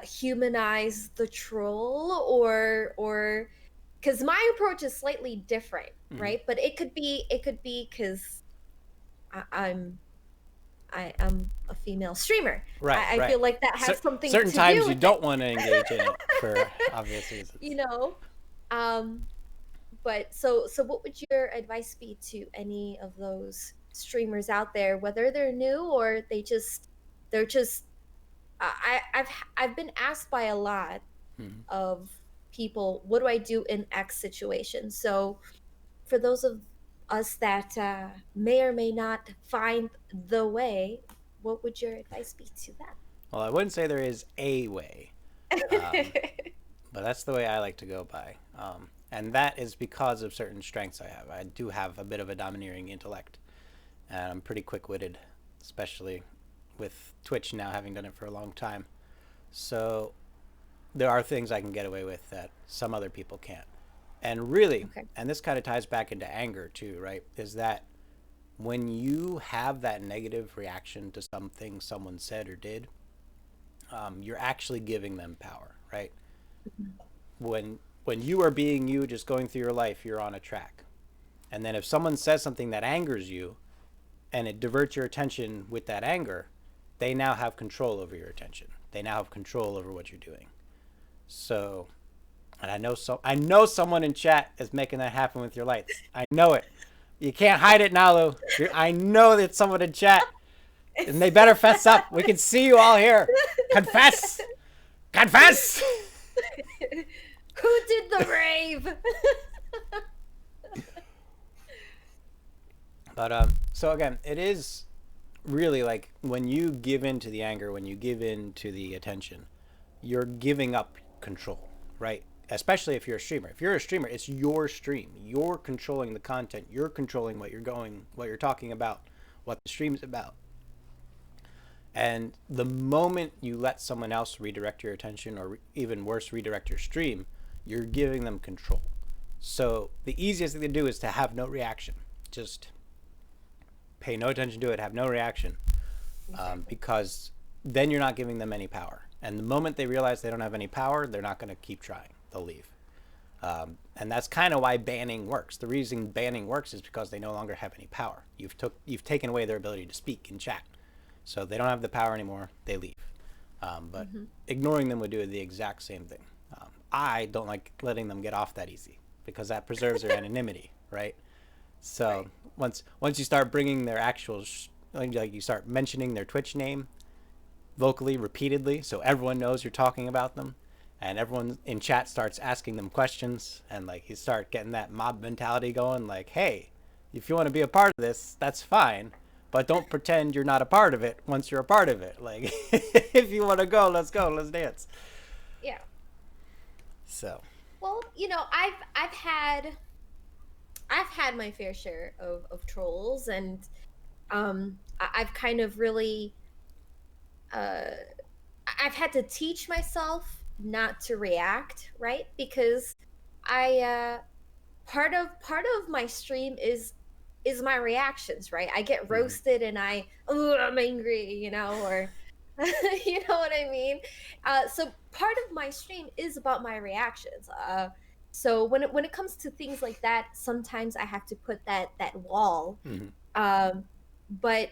humanize the troll, or because my approach is slightly different, Hmm. right? But it could be because I'm I'm a female streamer. Right. I Right. feel like that has something Certain to do times you with it. don't want to engage in it for obvious reasons. you know, um, but so what would your advice be to any of those streamers out there, whether they're new or they're just I've been asked by a lot Hmm. of people, what do I do in X situation? So for those of us that may or may not find the way, what would your advice be to Well, I wouldn't say there is a way, them? but that's the way I like to go by. And that is because of certain strengths I have. I do have a bit of a domineering intellect, and I'm pretty quick witted, especially with Twitch now, having done it for a long time. So there are things I can get away with that some other people can't. And really, Okay. and this kind of ties back into anger too, right? Is that when you have that negative reaction to something someone said or did, you're actually giving them power, right? When you are being you, just going through your life, you're on a track. And then if someone says something that angers you and it diverts your attention with that anger, they now have control over your attention. They now have control over what you're doing. So, and I know someone in chat is making that happen with your lights. I know it. You can't hide it, Nalu. I know that someone in chat, and they better fess up. We can see you all here. Confess. Confess. Who did the rave? But so again, it is really like when you give in to the anger, when you give in to the attention, you're giving up control, right? Especially if you're a streamer. If you're a streamer, it's your stream. You're controlling the content. You're controlling what you're talking about, what the stream's about. And the moment you let someone else redirect your attention, or even worse, redirect your stream, you're giving them control. So the easiest thing to do is to have no reaction. Just pay no attention to it, have no reaction, Exactly. because then you're not giving them any power. And the moment they realize they don't have any power, they're not going to keep trying. They'll leave. And that's kind of why banning works. The reason banning works is because they no longer have any power. You've taken away their ability to speak in chat, so they don't have the power anymore. They leave. But Hmm. ignoring them would do the exact same thing. I don't like letting them get off that easy because that preserves their anonymity, right? So Right. once you start bringing their actual like you start mentioning their Twitch name vocally repeatedly, so everyone knows you're talking about them, and everyone in chat starts asking them questions, and like you start getting that mob mentality going, like, hey, if you want to be a part of this, that's fine, but don't pretend you're not a part of it once you're a part of it. Like, if you want to go, let's dance. Yeah. So, Well, I've had my fair share of trolls, and I've kind of really uh I've had to teach myself not to react, right? Because I part of my stream is my reactions, right? I get mhm, roasted and I'm angry, or you know what I mean. So part of my stream is about my reactions. So when it comes to things like that, sometimes I have to put that wall. mhm, Um, but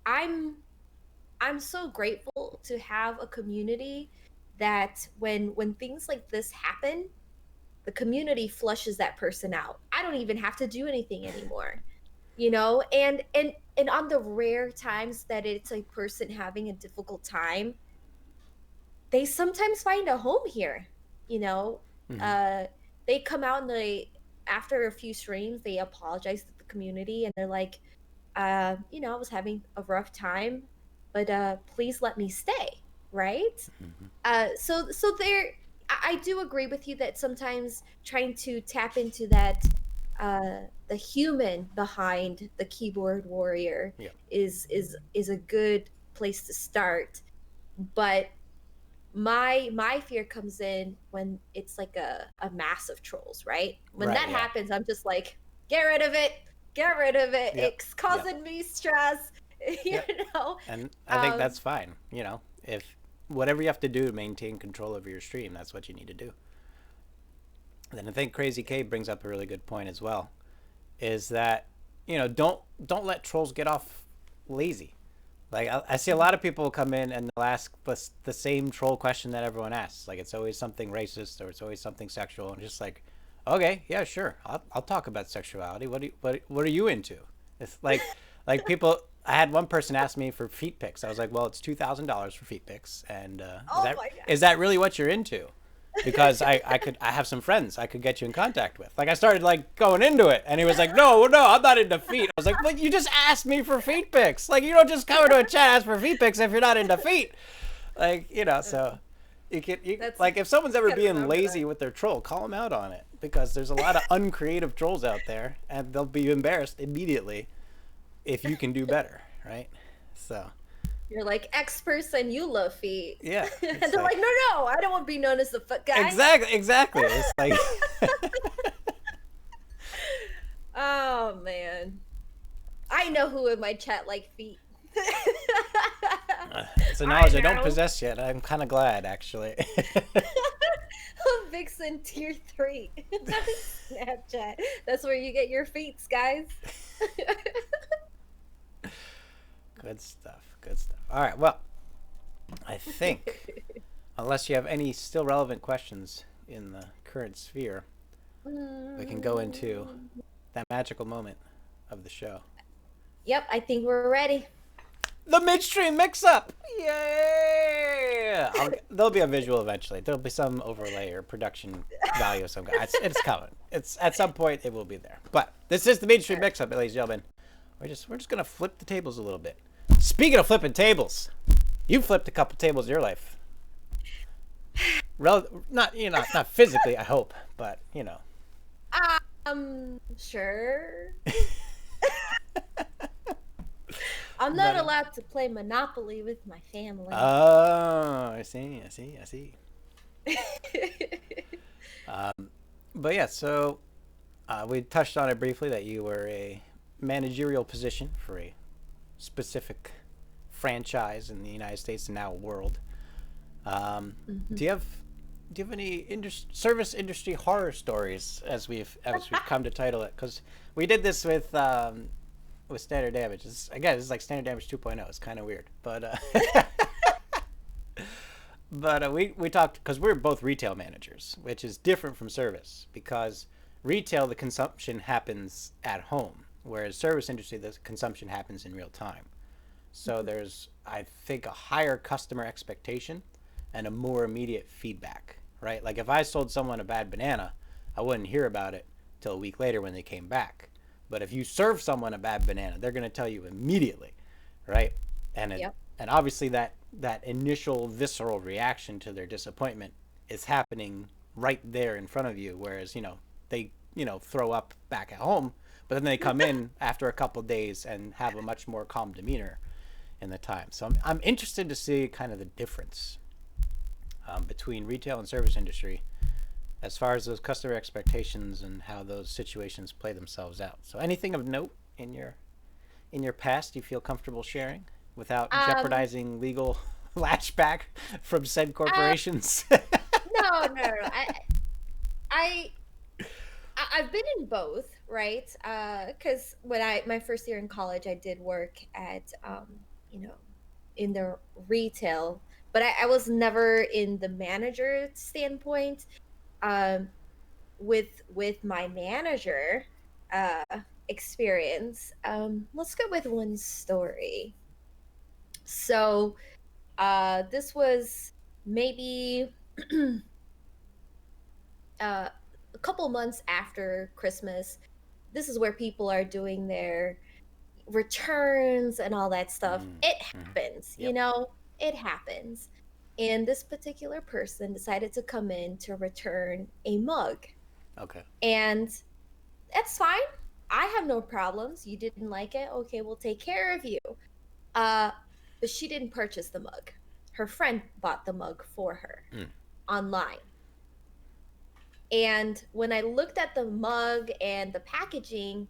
I'm I'm so grateful to have a community that when things like this happen, the community flushes that person out. I don't even have to do anything anymore. And on the rare times that it's a person having a difficult time, they sometimes find a home here. You know, mhm, uh they come out and after a few streams, they apologize to the community and they're like, I was having a rough time, but please let me stay, right? mhm. So there. I do agree with you that sometimes trying to tap into that the human behind the keyboard warrior Yeah. is a good place to start. But my fear comes in when it's like a mass of trolls, right? When Right. that Yeah. happens, I'm just like, get rid of it, get rid of it. Yep. It's Yep. causing me stress, you Yep. know. And I think Um, that's fine. If whatever you have to do to maintain control over your stream, that's what you need to do. Then I think Crazy K brings up a really good point as well. Is that don't let trolls get off lazy. Like I see a lot of people come in and they'll ask the same troll question that everyone asks. Like it's always something racist or it's always something sexual, and just like, okay, yeah, sure, I'll talk about sexuality. What are you into? It's like people. I had one person ask me for feet pics. I was like, well, it's $2,000 for feet pics, and is oh that my god. is that really what you're into? Because I have some friends I could get you in contact with. Like I started like going into it, and he was like, no, I'm not into feet. I was like, but you just asked me for feet pics. Like you don't just come into a chat and ask for feet pics if you're not into feet. Like so That's like if someone's ever gotta being remember that. lazy with their troll, call them out on it because there's a lot of uncreative trolls out there, and they'll be embarrassed immediately if you can do better, right? So You're like X person, you love feet, yeah, and it's they're like like, no, no, I don't want to be known as the foot guy. exactly. It's like Oh man, I know who in my chat like feet. it's a I knowledge I don't know. possess yet. I'm kind of glad, actually. Vixen tier 3. Snapchat. That's where you get your feats, guys. Good stuff. Good stuff. All right. Well, I think, unless you have any still relevant questions in the current sphere, we can go into that magical moment of the show. Yep, I think we're ready. The midstream mix-up. Yeah. There'll be a visual eventually. There'll be some overlay or production value of some kind. It's coming. It's at some point it will be there. But this is the midstream mix-up, ladies and gentlemen. We're just gonna flip the tables a little bit. Speaking of flipping tables, you flipped a couple tables in your life. Not physically, I hope, but Sure. I'm not But, allowed to play Monopoly with my family. oh, I see. But yeah, so we touched on it briefly that you were a managerial position for a specific franchise in the United States and now world. Mhm. Do you have any service industry horror stories as we've come to title it? Because we did this with standard damage. Again, it's like standard damage 2.0. It's kind of weird, but we talked because we're both retail managers, which is different from service because retail the consumption happens at home, whereas service industry the consumption happens in real time. So there's, I think, a higher customer expectation and a more immediate feedback, right? Like if I sold someone a bad banana, I wouldn't hear about it till a week later when they came back. But if you serve someone a bad banana, they're going to tell you immediately, right? And it, Yep. and obviously that initial visceral reaction to their disappointment is happening right there in front of you, whereas they throw up back at home, but then they come in after a couple of days and have a much more calm demeanor in the time. So I'm interested to see kind of the difference between retail and service industry as far as those customer expectations and how those situations play themselves out. So anything of note in your past you feel comfortable sharing without Um, jeopardizing legal latchback from said uh, corporations? no, no, no. I, I've been in both, right? Because when my first year in college, I did work at, you know, in the retail, but I was never in the manager standpoint. Um, with my manager, uh, experience. Let's go with one story. So, this was maybe uh, a couple months after Christmas. This is where people are doing their returns and all that stuff. Mm, It mhm. happens, Yep. it happens. And this particular person decided to come in to return a mug. Okay. And that's fine. I have no problems. You didn't like it. Okay, we'll take care of you. Uh, but she didn't purchase the mug. Her friend bought the mug for her online. And when I looked at the mug and the packaging,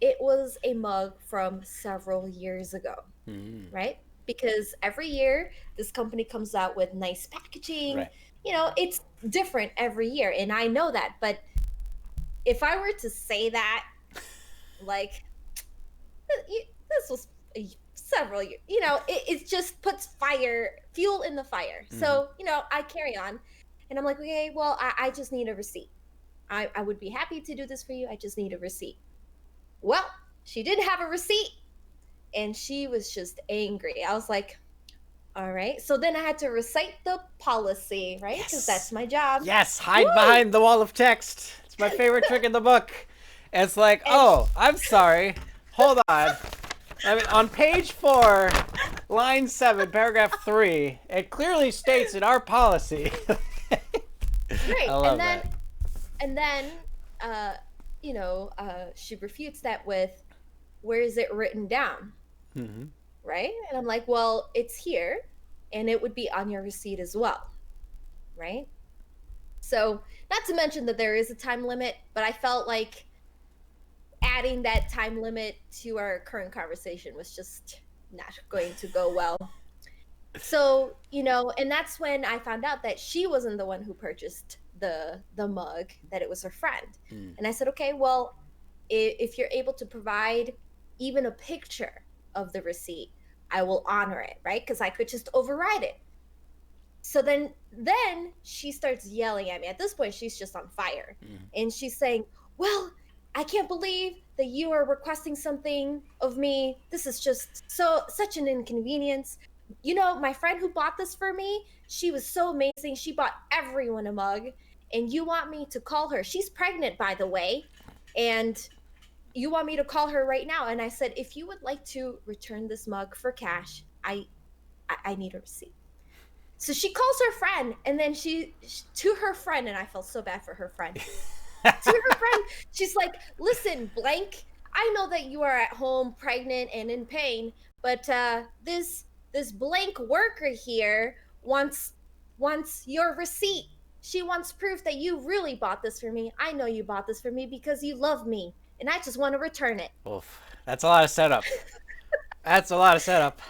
it was a mug from several years ago, right? Because every year this company comes out with nice packaging. Right. You know, it's different every year. And I know that. But if I were to say that, like, this was several years, you know, it just puts fuel in the fire. So, you know, I carry on. And I'm like, okay, well, I just need a receipt. I would be happy to do this for you. I just need a receipt. Well, she didn't have a receipt and she was just angry. I was like, all right. So then I had to recite the policy, right? Because that's my job. Yes, hide behind the wall of text. It's my favorite trick in the book. And it's like, oh, I'm sorry. Hold on. I mean, on page 4, line 7, paragraph 3, it clearly states in our policy. Right. I love that. And then, you know, she refutes that with, where is it written down? Right? And I'm like, well, it's here and it would be on your receipt as well. Right? So, not to mention that there is a time limit, but I felt like adding that time limit to our current conversation was just not going to go well. So, you know, and that's when I found out that she wasn't the one who purchased the mug, that it was her friend. And I said, okay, well, if you're able to provide even a picture of the receipt, I will honor it, right? Because I could just override it. So then she starts yelling at me. At this point, she's just on fire. And she's saying, well, I can't believe that you are requesting something of me. This is just such an inconvenience. You know, my friend who bought this for me, she was so amazing. She bought everyone a mug. And you want me to call her. She's pregnant, by the way. And you want me to call her right now. And I said, if you would like to return this mug for cash, I need a receipt. So she calls her friend, and then to her friend, and I felt so bad for her friend. To her friend, she's like, listen, blank, I know that you are at home pregnant and in pain, but this blank worker here wants your receipt. She wants proof that you really bought this for me. I know you bought this for me because you love me, and I just want to return it. Oof. That's a lot of setup. That's a lot of setup.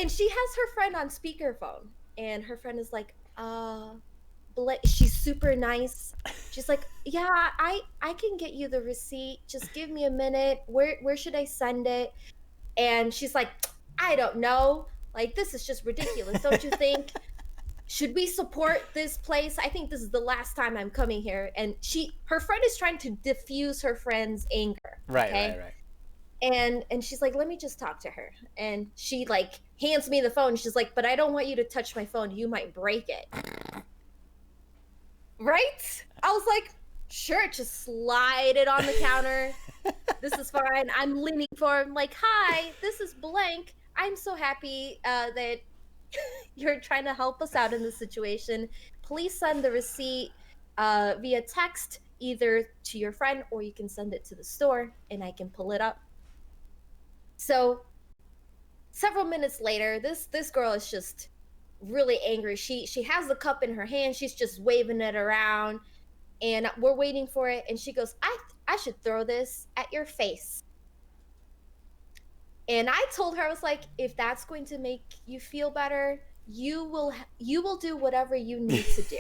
And she has her friend on speakerphone, and her friend is like, she's super nice. She's like, yeah, I can get you the receipt. Just give me a minute. Where should I send it? And she's like, I don't know. Like, this is just ridiculous. Don't you think? Should we support this place? I think this is the last time I'm coming here. And her friend is trying to diffuse her friend's anger. Right, okay? right. And she's like, let me just talk to her. And she like hands me the phone. She's like, but I don't want you to touch my phone. You might break it. Right? I was like, sure, just slide it on the counter. This is fine. I'm leaning forward. I'm like, hi, this is blank. I'm so happy that you're trying to help us out in this situation. Please send the receipt via text, either to your friend, or you can send it to the store and I can pull it up. So several minutes later, this girl is just really angry. She has the cup in her hand. She's just waving it around, and we're waiting for it. And she goes, I should throw this at your face. And I told her, I was like, if that's going to make you feel better, you will do whatever you need to do.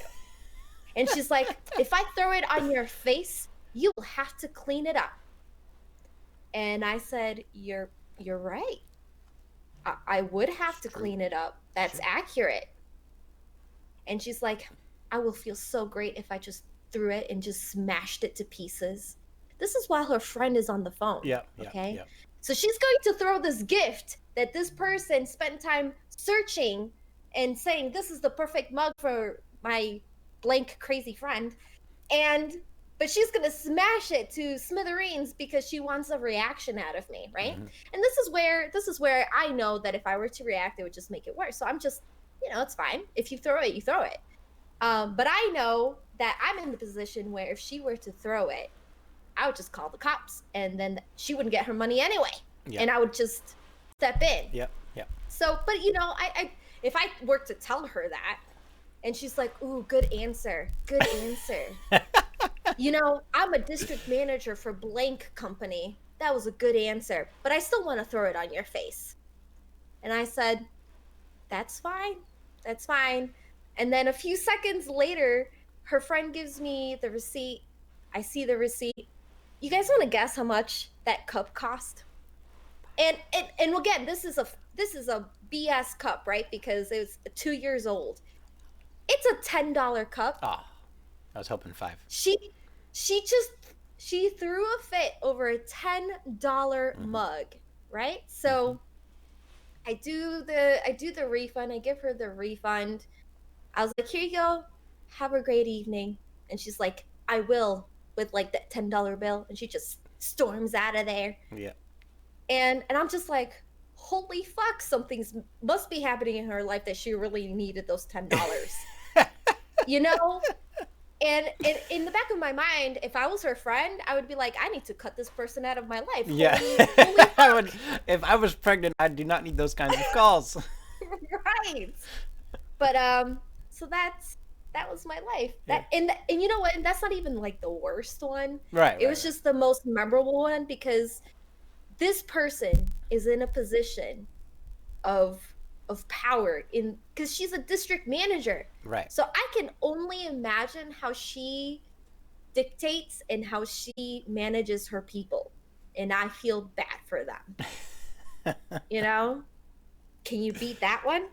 And she's like, if I throw it on your face, you will have to clean it up. And I said, you're right. I would have to clean it up. That's accurate. And she's like, I will feel so great if I just threw it and just smashed it to pieces. This is while her friend is on the phone. Okay. Yep. So she's going to throw this gift that this person spent time searching and saying, this is the perfect mug for my blank crazy friend. But she's going to smash it to smithereens because she wants a reaction out of me, right? And this is where I know that if I were to react, it would just make it worse. So I'm just it's fine. If you throw it, you throw it. But I know that I'm in the position where if she were to throw it, I would just call the cops, and then she wouldn't get her money anyway, Yeah. and I would just step in. Yep. Yep. So, but I if I were to tell her that, and she's like, "Ooh, good answer, good answer." I'm a district manager for blank company. That was a good answer, but I still want to throw it on your face. And I said, that's fine. That's fine. And then a few seconds later, her friend gives me the receipt. I see the receipt. You guys want to guess how much that cup cost? And again, this is a BS cup, right? Because it was 2 years old. It's a $10 cup. Oh, I was hoping 5. She threw a fit over a $10 mug, right? So I do the refund. I give her the refund. I was like, here you go. Have a great evening. And she's like, I will, with like that $10 bill. And she just storms out of there. Yeah. And I'm just like, holy fuck, something's must be happening in her life that she really needed those $10. you know? And in the back of my mind, if I was her friend, I would be like, I need to cut this person out of my life. Yeah. Holy I would, if I was pregnant, I do not need those kinds of calls. Right. But so that was my life. Yeah. And you know what? And that's not even like the worst one. Right. It was just the most memorable one because this person is in a position of power because she's a district manager. Right. So I can only imagine how she dictates and how she manages her people. And I feel bad for them. Can you beat that one?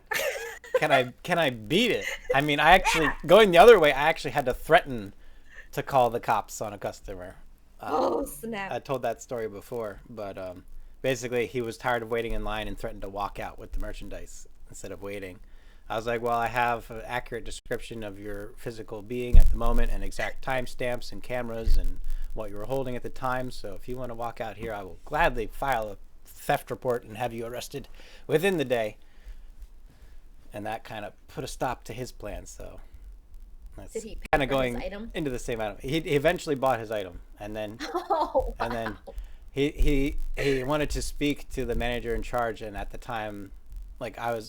Can I beat it? I mean, going the other way, I actually had to threaten to call the cops on a customer. Oh, snap. I told that story before, but basically he was tired of waiting in line and threatened to walk out with the merchandise instead of waiting. I was like, well, I have an accurate description of your physical being at the moment and exact timestamps and cameras and what you were holding at the time. So if you want to walk out here, I will gladly file a theft report and have you arrested within the day. And that kind of put a stop to his plans. So that's Did he kind of going his item? into the same item. He eventually bought his item, and then Oh, wow. and then he wanted to speak to the manager in charge. And at the time, like I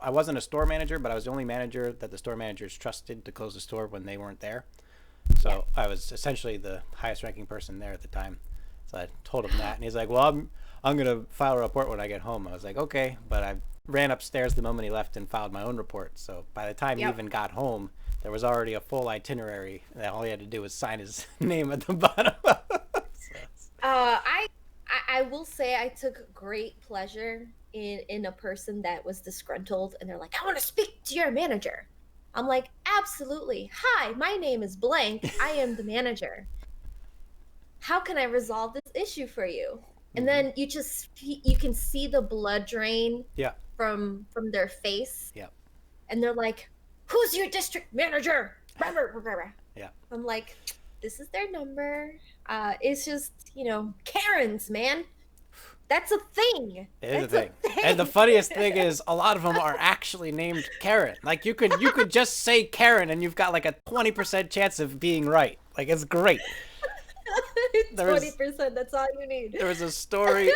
wasn't a store manager, but I was the only manager that the store managers trusted to close the store when they weren't there. So I was essentially the highest ranking person there at the time. So I told him that, and he's like, well, I'm gonna file a report when I get home. I was like, okay, but I ran upstairs the moment he left and filed my own report. So by the time he even got home, there was already a full itinerary. That all he had to do was sign his name at the bottom. I will say I took great pleasure in a person that was disgruntled and they're like, I want to speak to your manager. I'm like, absolutely. Hi, my name is blank. I am the manager. How can I resolve this issue for you? And then you can see the blood drain from their face. Yeah. And they're like, who's your district manager? Yeah. I'm like, this is their number. It's just, Karens, man. That's a thing. It is a thing. And the funniest thing is a lot of them are actually named Karen. Like you could just say Karen and you've got like a 20% chance of being right. Like it's great. 20%, that's all you need. There was a story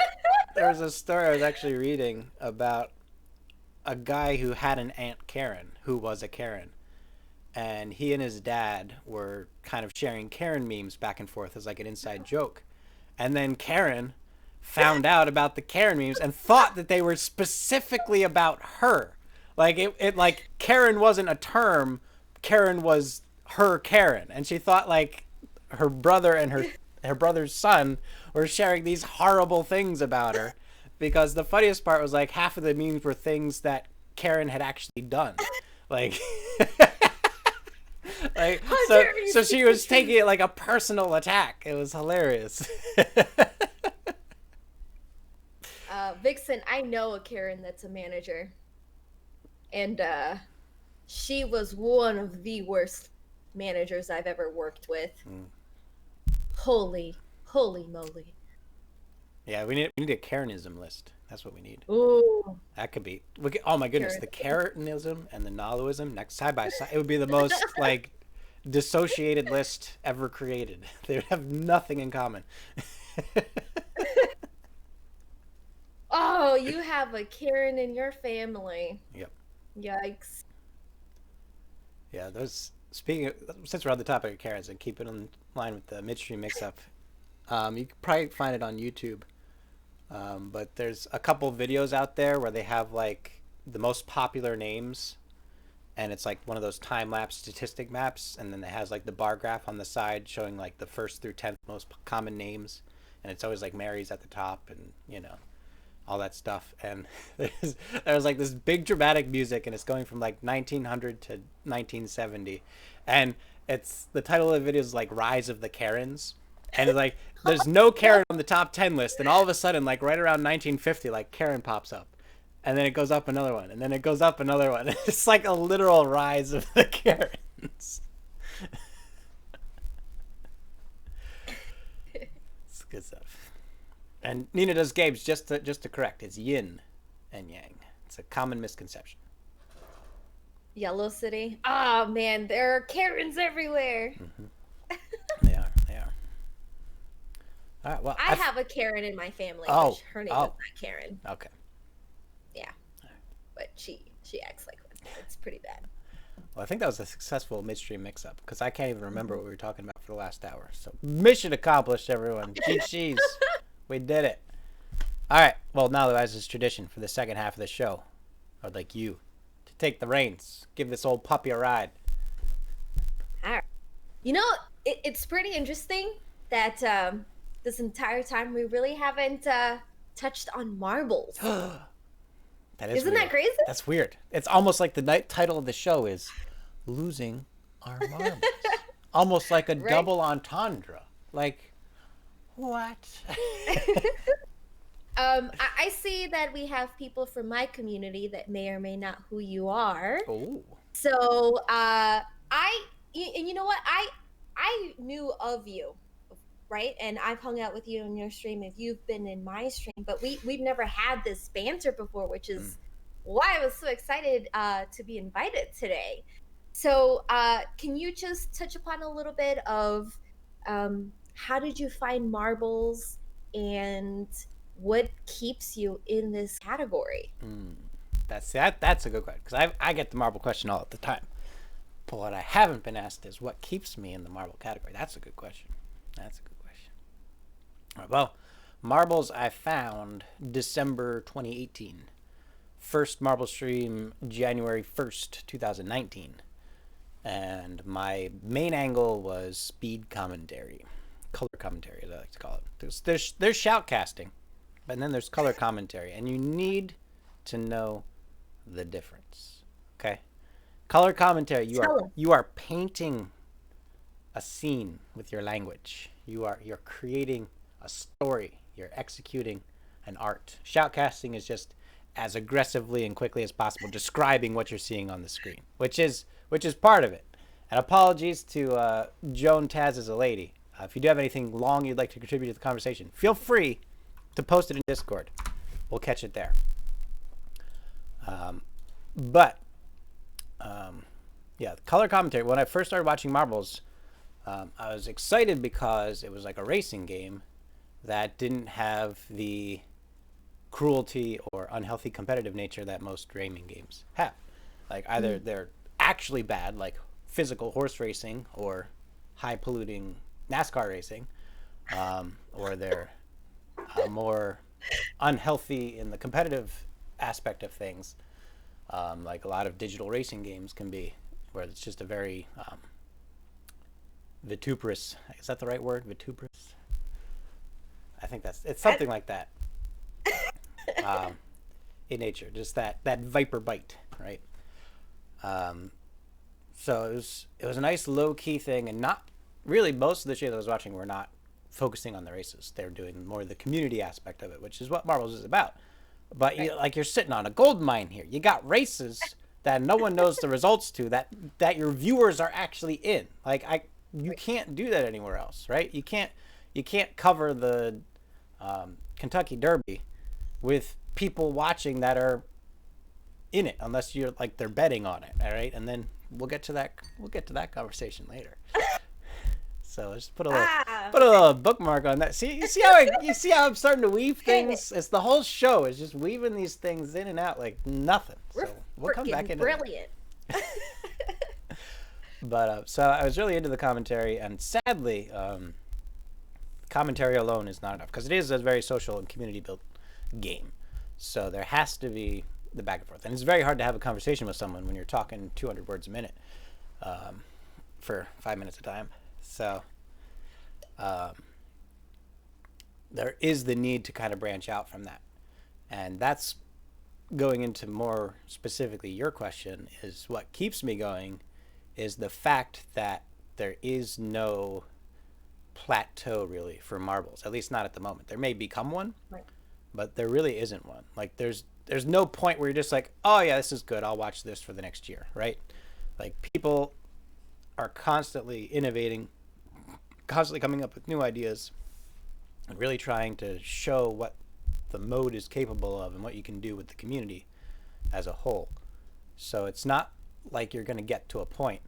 I was actually reading about a guy who had an Aunt Karen who was a Karen. And he and his dad were kind of sharing Karen memes back and forth as like an inside joke. And then Karen found out about the Karen memes and thought that they were specifically about her. Like it like Karen wasn't a term, Karen was her Karen. And she thought like her brother and her brother's son were sharing these horrible things about her. Because the funniest part was like half of the memes were things that Karen had actually done. Like so she was taking it like a personal attack. It was hilarious. Vixen, I know a Karen that's a manager. And she was one of the worst managers I've ever worked with. Holy moly. Yeah, we need a Karenism list. That's what we need. Ooh, That could be. Oh my goodness, the Karen. Keranism and the Naluism next side by side. It would be the most like dissociated list ever created. They would have nothing in common. Oh, you have a Karen in your family. Yep. Yikes. Yeah, those. Speaking of, since we're on the topic of Karens and keep it in line with the midstream mix-up, you can probably find it on YouTube. But there's a couple videos out there where they have like the most popular names, and it's like one of those time-lapse statistic maps, and then it has like the bar graph on the side showing like the first through 10th most common names, and it's always like Mary's at the top, and all that stuff. And there's like this big dramatic music, and it's going from like 1900 to 1970, and it's the title of the video is like Rise of the Karens, and it's like there's no Karen on the top 10 list, and all of a sudden like right around 1950 like Karen pops up, and then it goes up another one, and then it goes up another one. It's like a literal rise of the Karens. It's good stuff. And Nina does Gabe's just to correct. It's yin and yang. It's a common misconception. Yellow City. Oh man, there are Karens everywhere. They are. They are. All right. Well, I have a Karen in my family. Oh, Which her name is oh. not Karen. Okay. Yeah, but she acts like one. It's pretty bad. Well, I think that was a successful midstream mix-up because I can't even remember what we were talking about for the last hour. So mission accomplished, everyone. GG's. We did it. All right. Well, now, as is tradition for the second half of the show, I would like you to take the reins. Give this old puppy a ride. All right. You know, it's pretty interesting that this entire time we really haven't touched on marbles. That is Isn't weird. that crazy? That's weird. It's almost like the title of the show is Losing Our Marbles. Almost like a double entendre. Like, what? I see that we have people from my community that may or may not who you are. Oh. So you know what? I knew of you, right? And I've hung out with you on your stream if you've been in my stream, but we've never had this banter before, which is why I was so excited to be invited today. So can you just touch upon a little bit of how did you find marbles and what keeps you in this category? That's a good question because I get the marble question all the time. But what I haven't been asked is what keeps me in the marble category. That's a good question. That's a good question. All right, well, marbles I found December 2018. First marble stream January 1st, 2019. And my main angle was speed commentary. Color commentary, as I like to call it. There's shout casting, but then there's color commentary. And you need to know the difference. Okay? Color commentary, you are painting a scene with your language. You're creating a story. You're executing an art. Shoutcasting is just as aggressively and quickly as possible describing what you're seeing on the screen, which is part of it. And apologies to Joan Taz as a lady. If you do have anything long you'd like to contribute to the conversation, feel free to post it in Discord. We'll catch it there. Yeah, color commentary. When I first started watching marbles, I was excited because it was like a racing game that didn't have the cruelty or unhealthy competitive nature that most racing games have. Like either they're actually bad, like physical horse racing or high polluting NASCAR racing, or they're more unhealthy in the competitive aspect of things, like a lot of digital racing games can be, where it's just a very vituperous, is that the right word, vituperous? I think it's something like that. In nature, just that viper bite, right? So it was a nice low key thing, and not really most of the shows I was watching were not focusing on the races. They were doing more the community aspect of it, which is what marbles is about. But right. You're sitting on a gold mine here. You got races that no one knows the results to, that your viewers are actually in. You can't do that anywhere else, right? You can't cover the Kentucky Derby with people watching that are in it, unless you're like they're betting on it. All right, and then we'll get to that conversation later. So just put a little bookmark on that. You see how I'm starting to weave things. It's the whole show is just weaving these things in and out like nothing. We're so we'll come back into brilliant. But so I was really into the commentary, and sadly, commentary alone is not enough because it is a very social and community built game. So there has to be the back and forth, and it's very hard to have a conversation with someone when you're talking 200 words a minute for 5 minutes at a time. So there is the need to kind of branch out from that, and that's going into more specifically your question is what keeps me going is the fact that there is no plateau really for marbles, at least not at the moment. There may become one, right, but there really isn't one. Like there's no point where you're just like, oh yeah, this is good, I'll watch this for the next year, right? Like people are constantly innovating, constantly coming up with new ideas, and really trying to show what the mode is capable of and what you can do with the community as a whole. So it's not like you're going to get to a point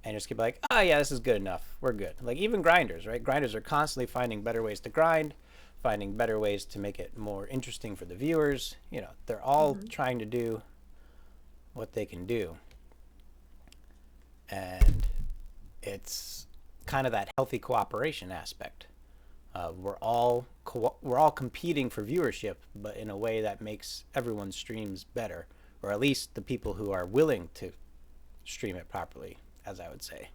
and just keep like, oh yeah, this is good enough, we're good. Like even grinders, right? Grinders are constantly finding better ways to grind, finding better ways to make it more interesting for the viewers. You know, they're all trying to do what they can do. And it's kind of that healthy cooperation aspect. We're all competing for viewership, but in a way that makes everyone's streams better, or at least the people who are willing to stream it properly, as I would say,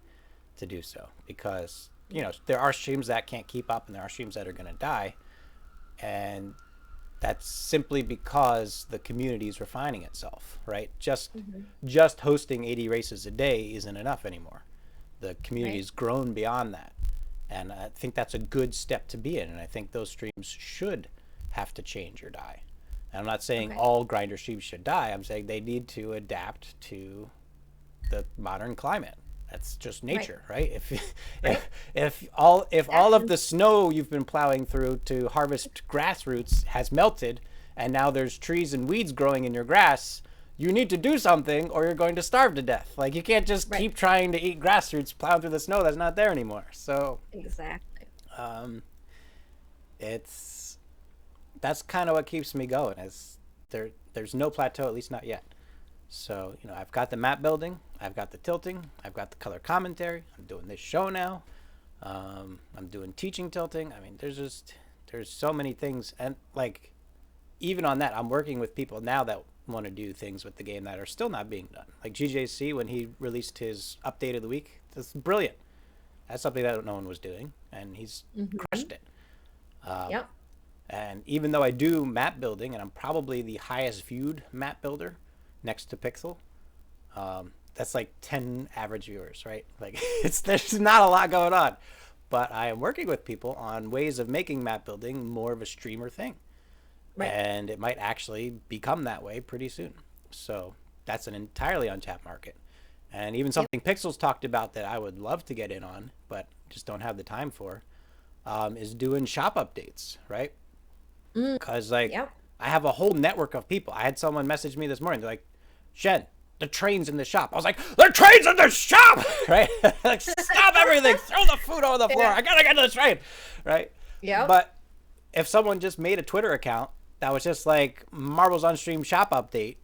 to do so. Because, you know, there are streams that can't keep up and there are streams that are going to die. And that's simply because the community is refining itself, right? Just hosting 80 races a day isn't enough anymore. The community's grown beyond that. And I think that's a good step to be in. And I think those streams should have to change or die. And I'm not saying all grinder streams should die. I'm saying they need to adapt to the modern climate. That's just nature, right? If all of the snow you've been plowing through to harvest grass roots has melted, and now there's trees and weeds growing in your grass, you need to do something or you're going to starve to death. Like you can't just keep trying to eat grass roots plowing through the snow that's not there anymore. So exactly. That's kind of what keeps me going. Is there's no plateau, at least not yet. So, you know, I've got the map building, I've got the tilting, I've got the color commentary, I'm doing this show now, I'm doing teaching tilting. I mean, there's so many things, and like even on that, I'm working with people now that want to do things with the game that are still not being done. Like GJC, when he released his update of the week, that's brilliant. That's something that no one was doing, and he's crushed it. And even though I do map building, and I'm probably the highest viewed map builder next to Pixel, that's like 10 average viewers, right? Like there's not a lot going on, but I am working with people on ways of making map building more of a streamer thing. And it might actually become that way pretty soon. So that's an entirely untapped market. And even something Pixel's talked about that I would love to get in on, but just don't have the time for, is doing shop updates, right? Because I have a whole network of people. I had someone message me this morning. They're like, Shen, the train's in the shop. I was like, the train's in the shop, right? Like, stop everything. Throw the food on the floor. I gotta get to the train, right? Yeah. But if someone just made a Twitter account that was just like Marbles on Stream shop update,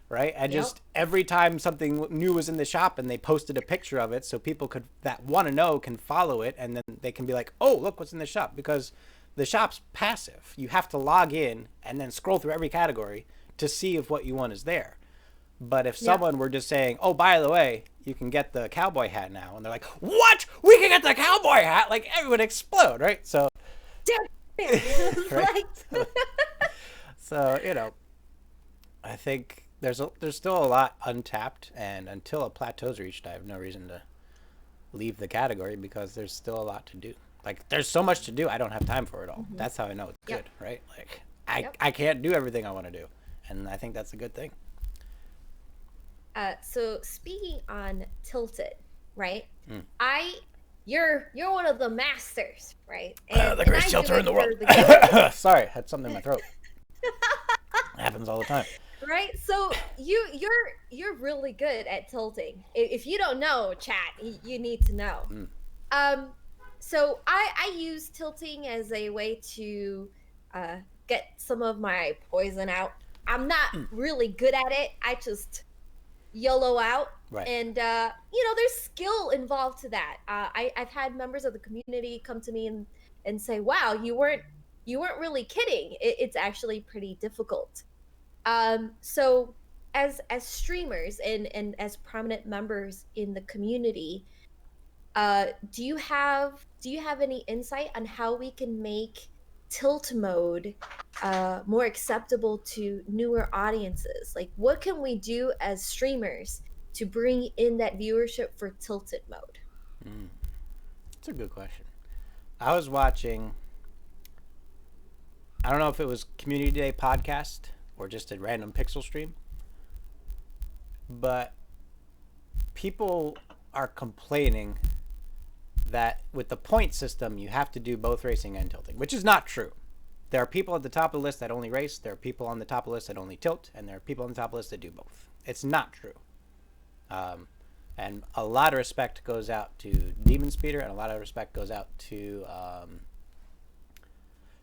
right? And just every time something new was in the shop and they posted a picture of it so people that want to know can follow it, and then they can be like, oh, look what's in the shop, because the shop's passive. You have to log in and then scroll through every category to see if what you want is there. But if someone were just saying, oh, by the way, you can get the cowboy hat now, and they're like, what? We can get the cowboy hat? Like, everyone would explode, right? So, right? So, you know, I think there's still a lot untapped, and until a plateau's reached, I have no reason to leave the category because there's still a lot to do. Like, there's so much to do, I don't have time for it all. That's how I know it's good, right? Like, I can't do everything I want to do, and I think that's a good thing. So speaking on Tilted, right? You're one of the masters, right? And, the greatest tilter in the world. Sorry, I had something in my throat. I happens all the time. Right? So you're really good at tilting. If you don't know, chat, you need to know. Mm. Um, so I use tilting as a way to uh, get some of my poison out. I'm not really good at it. I just YOLO out. Right. And there's skill involved to that. I've had members of the community come to me and say, "Wow, you weren't really kidding. It's actually pretty difficult." So as streamers and as prominent members in the community, do you have any insight on how we can make tilt mode more acceptable to newer audiences? Like, what can we do as streamers to bring in that viewership for tilted mode? Mm. That's a good question. I was watching, I don't know if it was Community Day podcast or just a random pixel stream, but people are complaining that with the point system, you have to do both racing and tilting, which is not true. There are people at the top of the list that only race, there are people on the top of the list that only tilt, and there are people on the top of the list that do both. It's not true. And a lot of respect goes out to Demon Speeder, and a lot of respect goes out to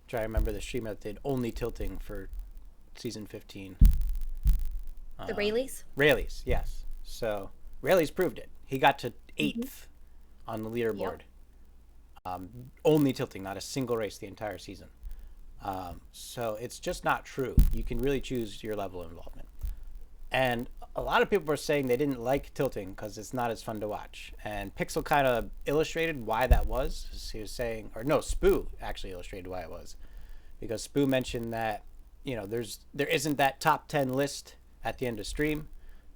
try to remember the streamer that did only tilting for season 15. The Rayleighs? Rayleighs, yes. So Rayleighs proved it. He got to 8th on the leaderboard. Yep. Only tilting, not a single race the entire season. So it's just not true. You can really choose your level of involvement. And a lot of people were saying they didn't like tilting because it's not as fun to watch. And Pixel kind of illustrated why that was. He was saying, or no, Spoo actually illustrated why it was. Because Spoo mentioned that, there isn't that top 10 list at the end of stream.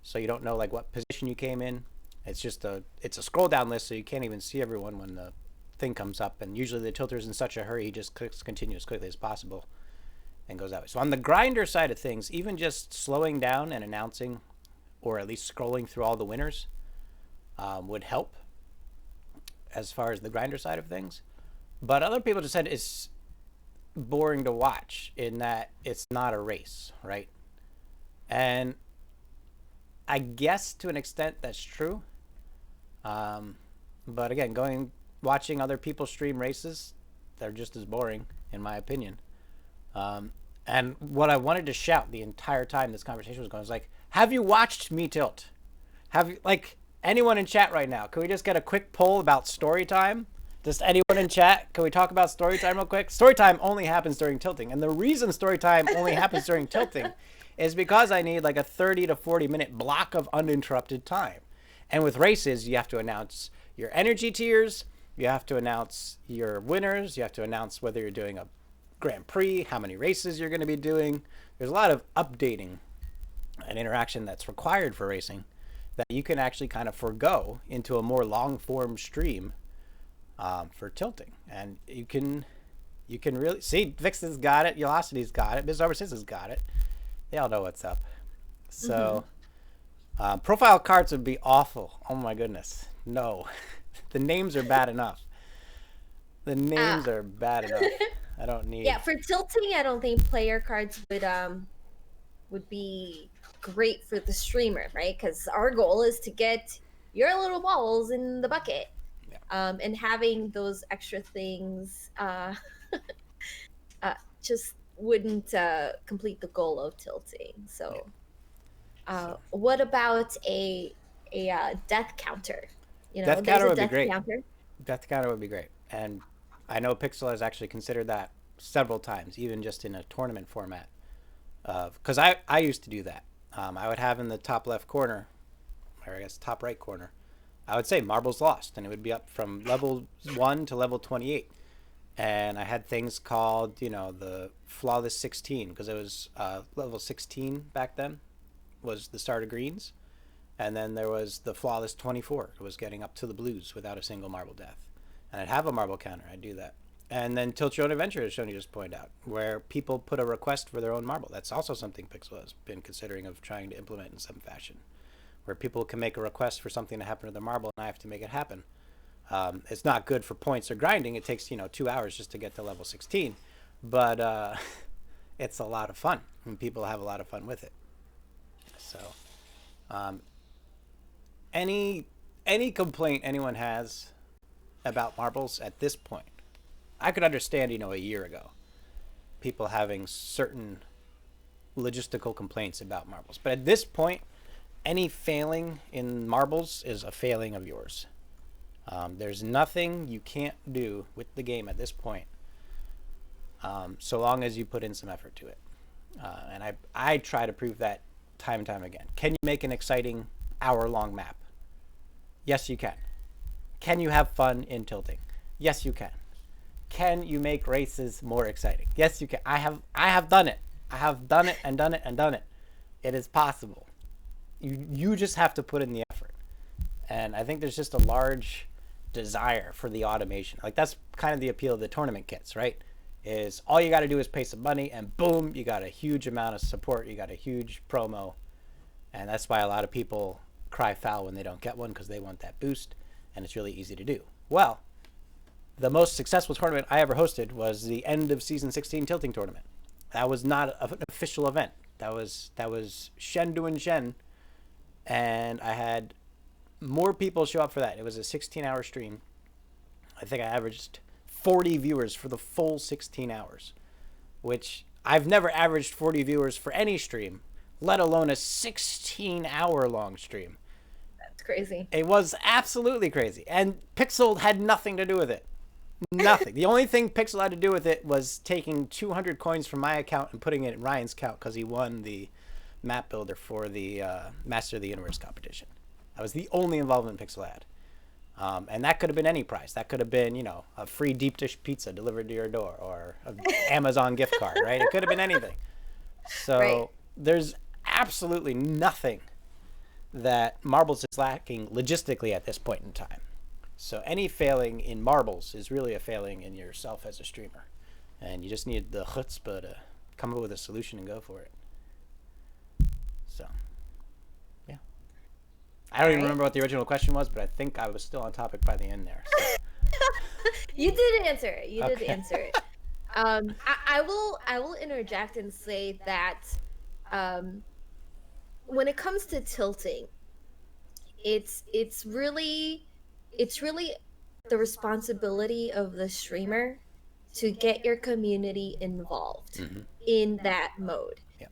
So you don't know like what position you came in. It's a scroll down list, so you can't even see everyone when the thing comes up. And usually the tilter's in such a hurry, he just clicks continue as quickly as possible and goes that way. So on the grinder side of things, even just slowing down and announcing, or at least scrolling through all the winners, would help as far as the grinder side of things. But other people just said it's boring to watch in that it's not a race, right? And I guess to an extent that's true. But again, watching other people stream races, they're just as boring, in my opinion. And what I wanted to shout the entire time this conversation was going was like, have you watched me tilt? Have you, like, anyone in chat right now, can we just get a quick poll about story time? Just anyone in chat, can we talk about story time real quick? Story time only happens during tilting. And the reason story time only happens during tilting is because I need like a 30 to 40 minute block of uninterrupted time. And with races, you have to announce your energy tiers, you have to announce your winners, you have to announce whether you're doing a Grand Prix, how many races you're going to be doing. There's a lot of updating and interaction that's required for racing that you can actually kind of forego into a more long form stream for tilting. And you can really see Vixen's got it, Velocity's got it, Biz Overseas has got it. They all know what's up. So profile cards would be awful. Oh my goodness. No. The names are bad enough. The names are bad enough. I don't need. Yeah, for tilting, I don't think player cards would be great for the streamer, right? Because our goal is to get your little balls in the bucket. Yeah. And having those extra things just wouldn't complete the goal of tilting. So, what about a death counter? Death counter would be great. Death counter would be great. And I know Pixel has actually considered that several times, even just in a tournament format. Because I used to do that. I would have in the top left corner, or I guess top right corner, I would say marbles lost, and it would be up from level 1 to level 28. And I had things called, the flawless 16, because it was level 16 back then was the start of greens. And then there was the flawless 24. It was getting up to the blues without a single marble death. And I'd have a marble counter. I'd do that. And then Tilt Your Own Adventure, as Shoni just pointed out, where people put a request for their own marble. That's also something Pixel has been considering of trying to implement in some fashion, where people can make a request for something to happen to their marble, and I have to make it happen. It's not good for points or grinding. It takes 2 hours just to get to level 16, but it's a lot of fun, and people have a lot of fun with it. So, um, any complaint anyone has about marbles at this point, I could understand, a year ago, people having certain logistical complaints about marbles. But at this point, any failing in marbles is a failing of yours. There's nothing you can't do with the game at this point, so long as you put in some effort to it. And I try to prove that time and time again. Can you make an exciting hour-long map? Yes, you can. Can you have fun in tilting? Yes, you can. Can you make races more exciting? Yes, you can. I have done it. I have done it and done it and done it. It is possible. You just have to put in the effort. And I think there's just a large desire for the automation. Like, that's kind of the appeal of the tournament kits, right? Is all you got to do is pay some money and boom, you got a huge amount of support. You got a huge promo. And that's why a lot of people cry foul when they don't get one, because they want that boost. And it's really easy to do. Well, the most successful tournament I ever hosted was the end of season 16 tilting tournament. That was not an official event. That was Shen doing Shen, and I had more people show up for that. It was a 16-hour stream. I think I averaged 40 viewers for the full 16 hours, which I've never averaged 40 viewers for any stream, let alone a 16-hour long stream. That's crazy. It was absolutely crazy, and Pixel had nothing to do with it. Nothing. The only thing Pixel had to do with it was taking 200 coins from my account and putting it in Ryan's account, because he won the map builder for the Master of the Universe competition. That was the only involvement Pixel had. And that could have been any prize. That could have been, a free deep dish pizza delivered to your door, or an Amazon gift card, right? It could have been anything. So right. There's absolutely nothing that Marbles is lacking logistically at this point in time. So any failing in Marbles is really a failing in yourself as a streamer. And you just need the chutzpah to come up with a solution and go for it. So, yeah. I don't even remember what the original question was, but I think I was still on topic by the end there. So. You did answer it. You did answer it. I will interject and say that when it comes to tilting, it's really the responsibility of the streamer to get your community involved in that mode. Yeah.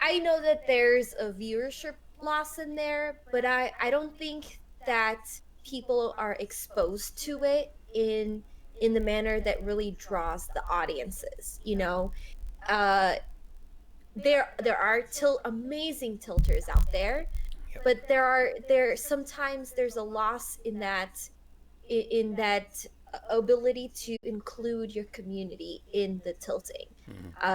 I know that there's a viewership loss in there, but I don't think that people are exposed to it in the manner that really draws the audiences. There are amazing tilters out there. But sometimes there's a loss in that ability to include your community in the tilting.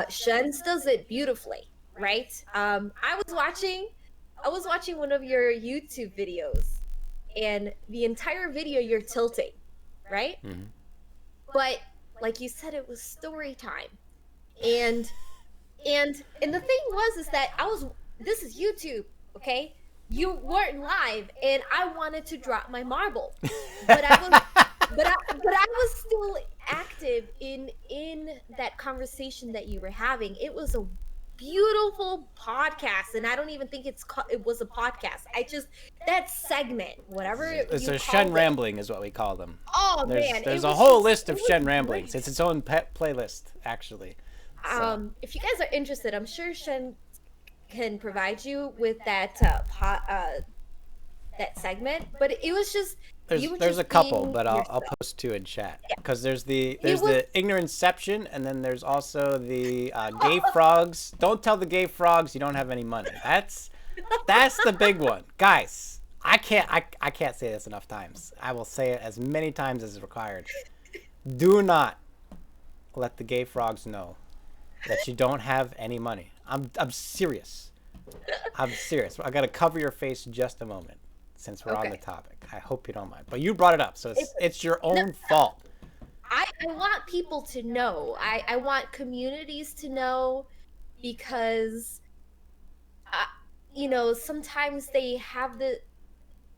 Shens does it beautifully, right? I was watching one of your YouTube videos, and the entire video you're tilting, right? But like you said, it was story time, and the thing is that this is YouTube, okay? You weren't live, and I wanted to drop my marble, but I was still active in that conversation that you were having. It was a beautiful podcast, and I don't even think it was a podcast. That segment, whatever it's a Shen rambling is what we call them. Oh man, there's a whole list of Shen ramblings. Great. It's its own playlist, actually. So. If you guys are interested, I'm sure Shen can provide you with that that segment, but it was just there's a couple, but I'll post two in chat, because there's the ignoranceception, and then there's also the gay frogs. Don't tell the gay frogs you don't have any money. That's the big one, guys. I can't say this enough times. I will say it as many times as is required. Do not let the gay frogs know that you don't have any money. I'm serious. I'm serious. I gotta cover your face just a moment, since we're on the topic. I hope you don't mind. But you brought it up, so it's your own fault. I want people to know. I want communities to know, because sometimes they have the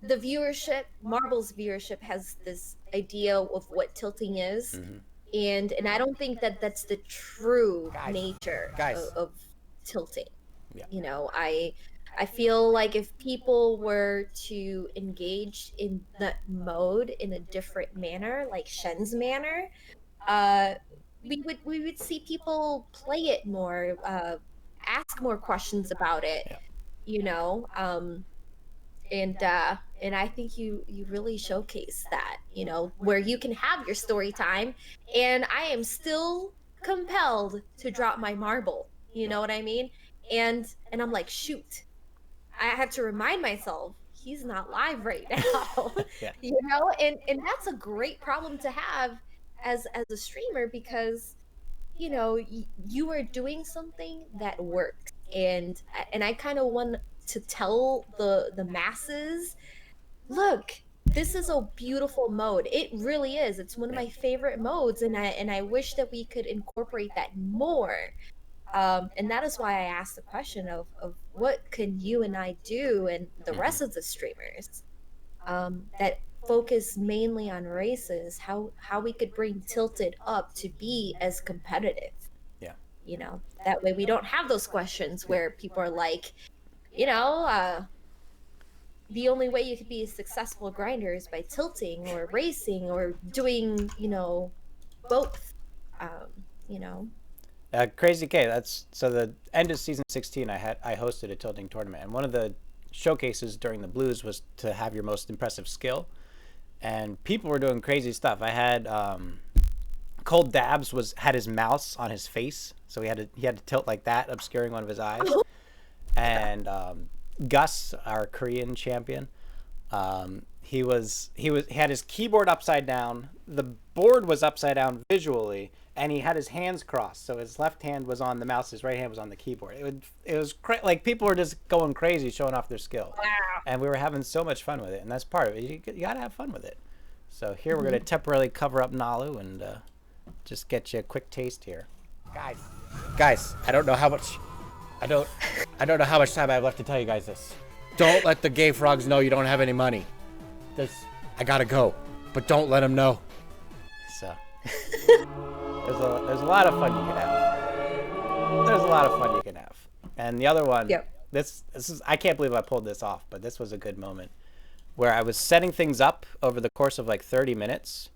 viewership. Marbles viewership has this idea of what tilting is. and I don't think that that's the true Guys, nature guys. of tilting. Yeah. You know, I feel like if people were to engage in that mode in a different manner, like Shen's manner, uh, we would see people play it more, ask more questions about it, Yeah. you know. And I think you really showcase that, you know, where you can have your story time, and I am still compelled to drop my marble. You know what I mean? And I'm like, shoot, I had to remind myself he's not live right now. Yeah. You know, and that's a great problem to have as a streamer, because you know you are doing something that works, and I kind of want to tell the masses, look, this is a beautiful mode. It really is. It's one of Yeah. my favorite modes, and I wish that we could incorporate that more. And that is why I asked the question of what can you and I do and the Mm-hmm. rest of the streamers, that focus mainly on races, how we could bring Tilted up to be as competitive. Yeah. You know, that way we don't have those questions where people are like, you know, the only way you could be a successful grinder is by tilting or racing or doing, you know, both. You know. Crazy K. That's so the end of season 16. I hosted a tilting tournament, and one of the showcases during the Blues was to have your most impressive skill, and people were doing crazy stuff. I had Cold Dabs had his mouse on his face, so he had to tilt like that, obscuring one of his eyes. And Gus, our Korean champion, he had his keyboard upside down. The board was upside down visually, and he had his hands crossed. So his left hand was on the mouse, his right hand was on the keyboard. It was like people were just going crazy, showing off their skill, and we were having so much fun with it. And that's part of it. You got to have fun with it. So here we're gonna temporarily cover up Nalu and just get you a quick taste here, guys. I don't know how much. I don't know how much time I have left to tell you guys this. Don't let the gay frogs know you don't have any money. I gotta go, but don't let them know. So there's a lot of fun you can have. There's a lot of fun you can have. And the other one, Yep. this is, I can't believe I pulled this off, but this was a good moment where I was setting things up over the course of like 30 minutes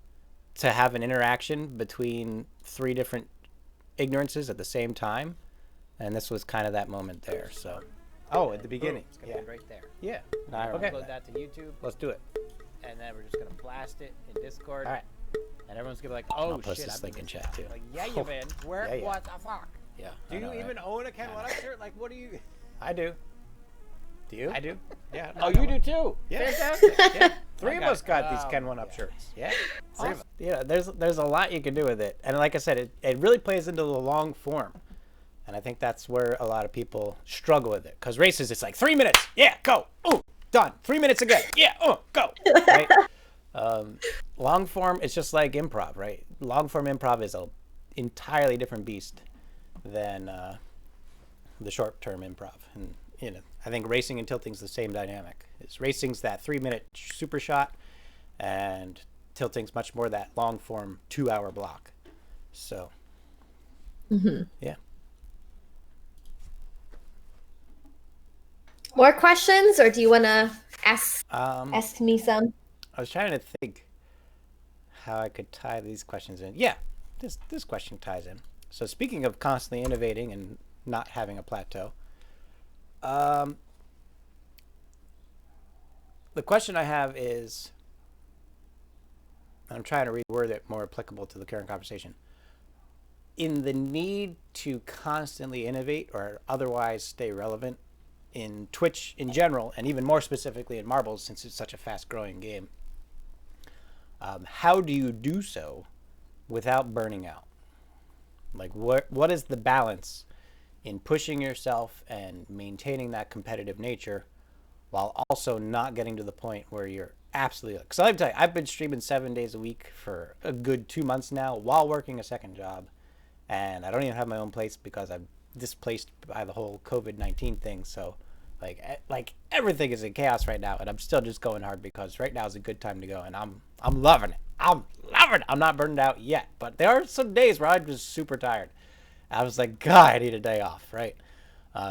to have an interaction between 3 different ignorances at the same time. And this was kind of that moment there. So, at the beginning. It's gonna be right there. Yeah. Okay. Upload that to YouTube, Let's do it. and then we're just gonna blast it in Discord. All right. And everyone's gonna be like, I'll "Oh post shit!" this I've been link in missing chat, out. too. Like, yeah, you've been. Where? Yeah, yeah. What the fuck? Yeah. Do I you know, even right? own a Ken Lutic shirt? Like, what do you? I do. Do you? I do. Yeah. Oh, you do too. Yeah. Fantastic. Yeah. 3 of got us got these it. Ken 1-Up Yeah. shirts. Yeah. Awesome. Yeah, there's a lot you can do with it. And like I said, it really plays into the long form. And I think that's where a lot of people struggle with it. Because races, it's like 3 minutes. Yeah, go. Ooh, done. 3 minutes again. Yeah, go. Right? Long form, it's just like improv, right? Long form improv is an entirely different beast than the short term improv. And, you know, I think racing and tilting's the same dynamic. Racing's that 3-minute super shot, and tilting's much more that long form 2-hour block. So, yeah. More questions, or do you want to ask me some? I was trying to think how I could tie these questions in. Yeah, this question ties in. So speaking of constantly innovating and not having a plateau, the question I have is, I'm trying to reword it more applicable to the current conversation. In the need to constantly innovate or otherwise stay relevant in Twitch in general, and even more specifically in marbles, since it's such a fast-growing game, how do you do so without burning out? Like, what is the balance in pushing yourself and maintaining that competitive nature while also not getting to the point where you're absolutely... Because I'll tell you, I've been streaming 7 days a week for a good 2 months now while working a second job, and I don't even have my own place because I'm displaced by the whole COVID-19 thing. So Like everything is in chaos right now, and I'm still just going hard because right now is a good time to go, and I'm loving it. I'm loving it. I'm not burned out yet, but there are some days where I'm just super tired. I was like, God, I need a day off, right?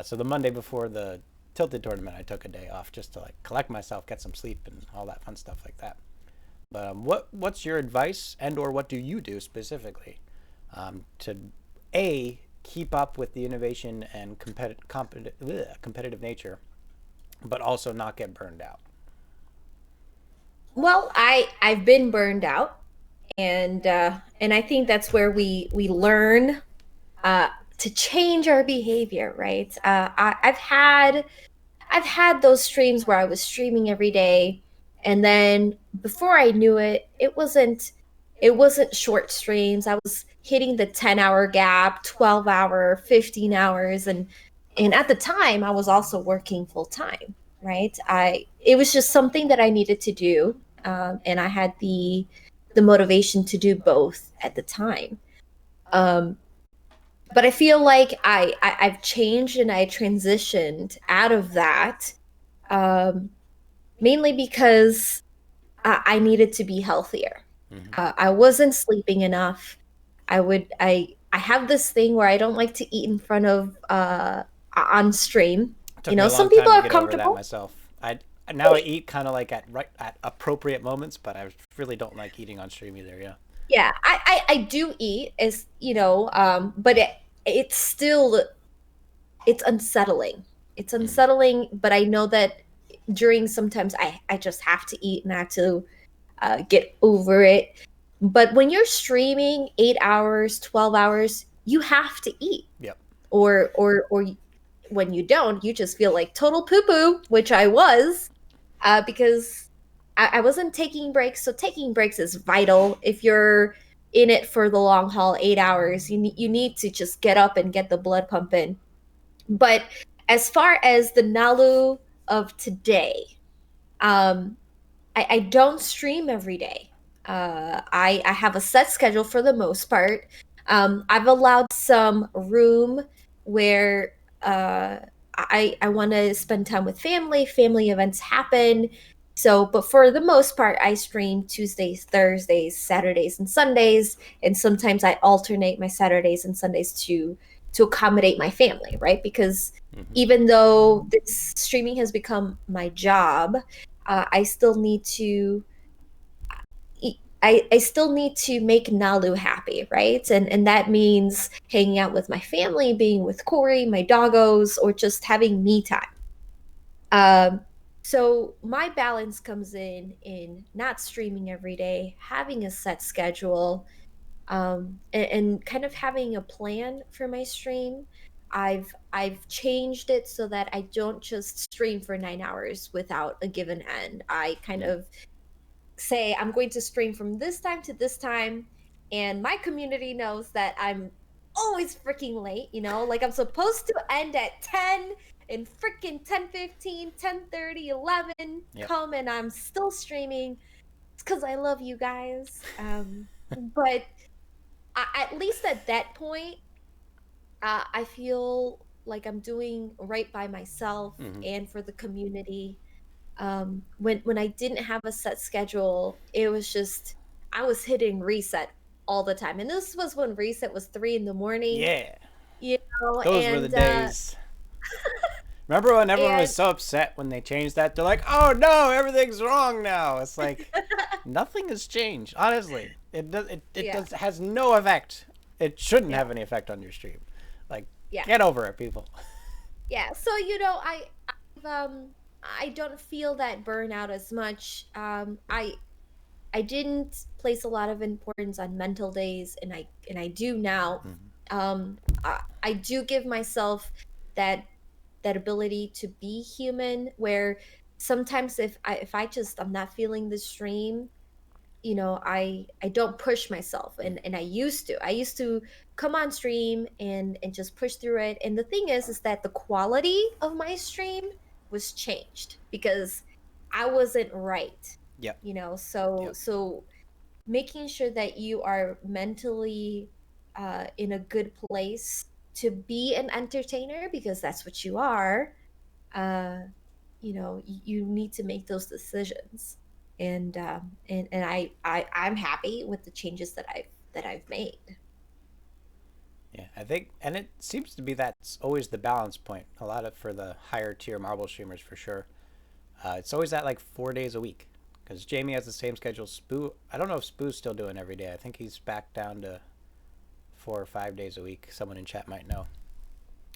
So the Monday before the Tilted tournament, I took a day off just to like collect myself, get some sleep, and all that fun stuff like that. But what's your advice, and or what do you do specifically to a keep up with the innovation and competitive nature, but also not get burned out? Well, I've been burned out, and I think that's where we learn to change our behavior, right? I've had those streams where I was streaming every day, and then before I knew it, it wasn't short streams. I was hitting the 10-hour gap, 12-hour, 15 hours, and at the time I was also working full time, right? I It was just something that I needed to do, and I had the motivation to do both at the time. Um, but I feel like I've changed and I transitioned out of that, um, mainly because I needed to be healthier. Mm-hmm. I wasn't sleeping enough. I have this thing where I don't like to eat in front of on stream. It took me a Some long people time to are get over that comfortable. myself. I eat kind of like at appropriate moments, but I really don't like eating on stream either. Yeah. Yeah, I do eat, as but it's still, it's unsettling. It's Mm-hmm. unsettling, but I know that during sometimes I just have to eat and I have to get over it. But when you're streaming 8 hours, 12 hours, you have to eat. Yep. Or when you don't, you just feel like total poo poo, which I was, because I wasn't taking breaks. So taking breaks is vital if you're in it for the long haul, 8 hours. You need to just get up and get the blood pumping. But as far as the Nalu of today, um, I don't stream every day. I have a set schedule for the most part. I've allowed some room where I want to spend time with family. Family events happen. So, but for the most part, I stream Tuesdays, Thursdays, Saturdays, and Sundays, and sometimes I alternate my Saturdays and Sundays to accommodate my family, right? Because Mm-hmm. even though this streaming has become my job, I still need to I still need to make Nalu happy, right? And that means hanging out with my family, being with Corey, my doggos, or just having me time. Um, so my balance comes in not streaming every day, having a set schedule, and kind of having a plan for my stream. I've changed it so that I don't just stream for 9 hours without a given end. I kind Yeah. of say I'm going to stream from this time to this time, and my community knows that I'm always freaking late, like I'm supposed to end at 10 and freaking 10:15, 10:30, 11 Yep. come, and I'm still streaming. It's because I love you guys. But at least at that point, I feel like I'm doing right by myself Mm-hmm. and for the community. When I didn't have a set schedule, it was just I was hitting reset all the time, and this was when reset was 3 in the morning, Yeah. you know, Those were the days. Remember when everyone was and so upset when they changed that? They're like, "Oh no, everything's wrong now." It's like nothing has changed. Honestly, it does. It yeah, does has no effect. It shouldn't yeah, have any effect on your stream. Like, yeah, get over it, people. yeah. So I don't feel that burnout as much. I didn't place a lot of importance on mental days, and I do now. Mm-hmm. I do give myself that ability to be human, where sometimes if I just I'm not feeling the stream, I don't push myself, and I used to come on stream and just push through it. And the thing is that the quality of my stream was changed because I wasn't right, Yep. so Yep. making sure that you are mentally in a good place to be an entertainer, because that's what you are. uh, you need to make those decisions. And I'm happy with the changes that I've made. Yeah, I think, and it seems to be that's always the balance point. A lot of for the higher tier marble streamers for sure. It's always at like 4 days a week because Jamie has the same schedule. Spoo, I don't know if Spoo's still doing every day. I think he's back down to 4 or 5 days a week. Someone in chat might know,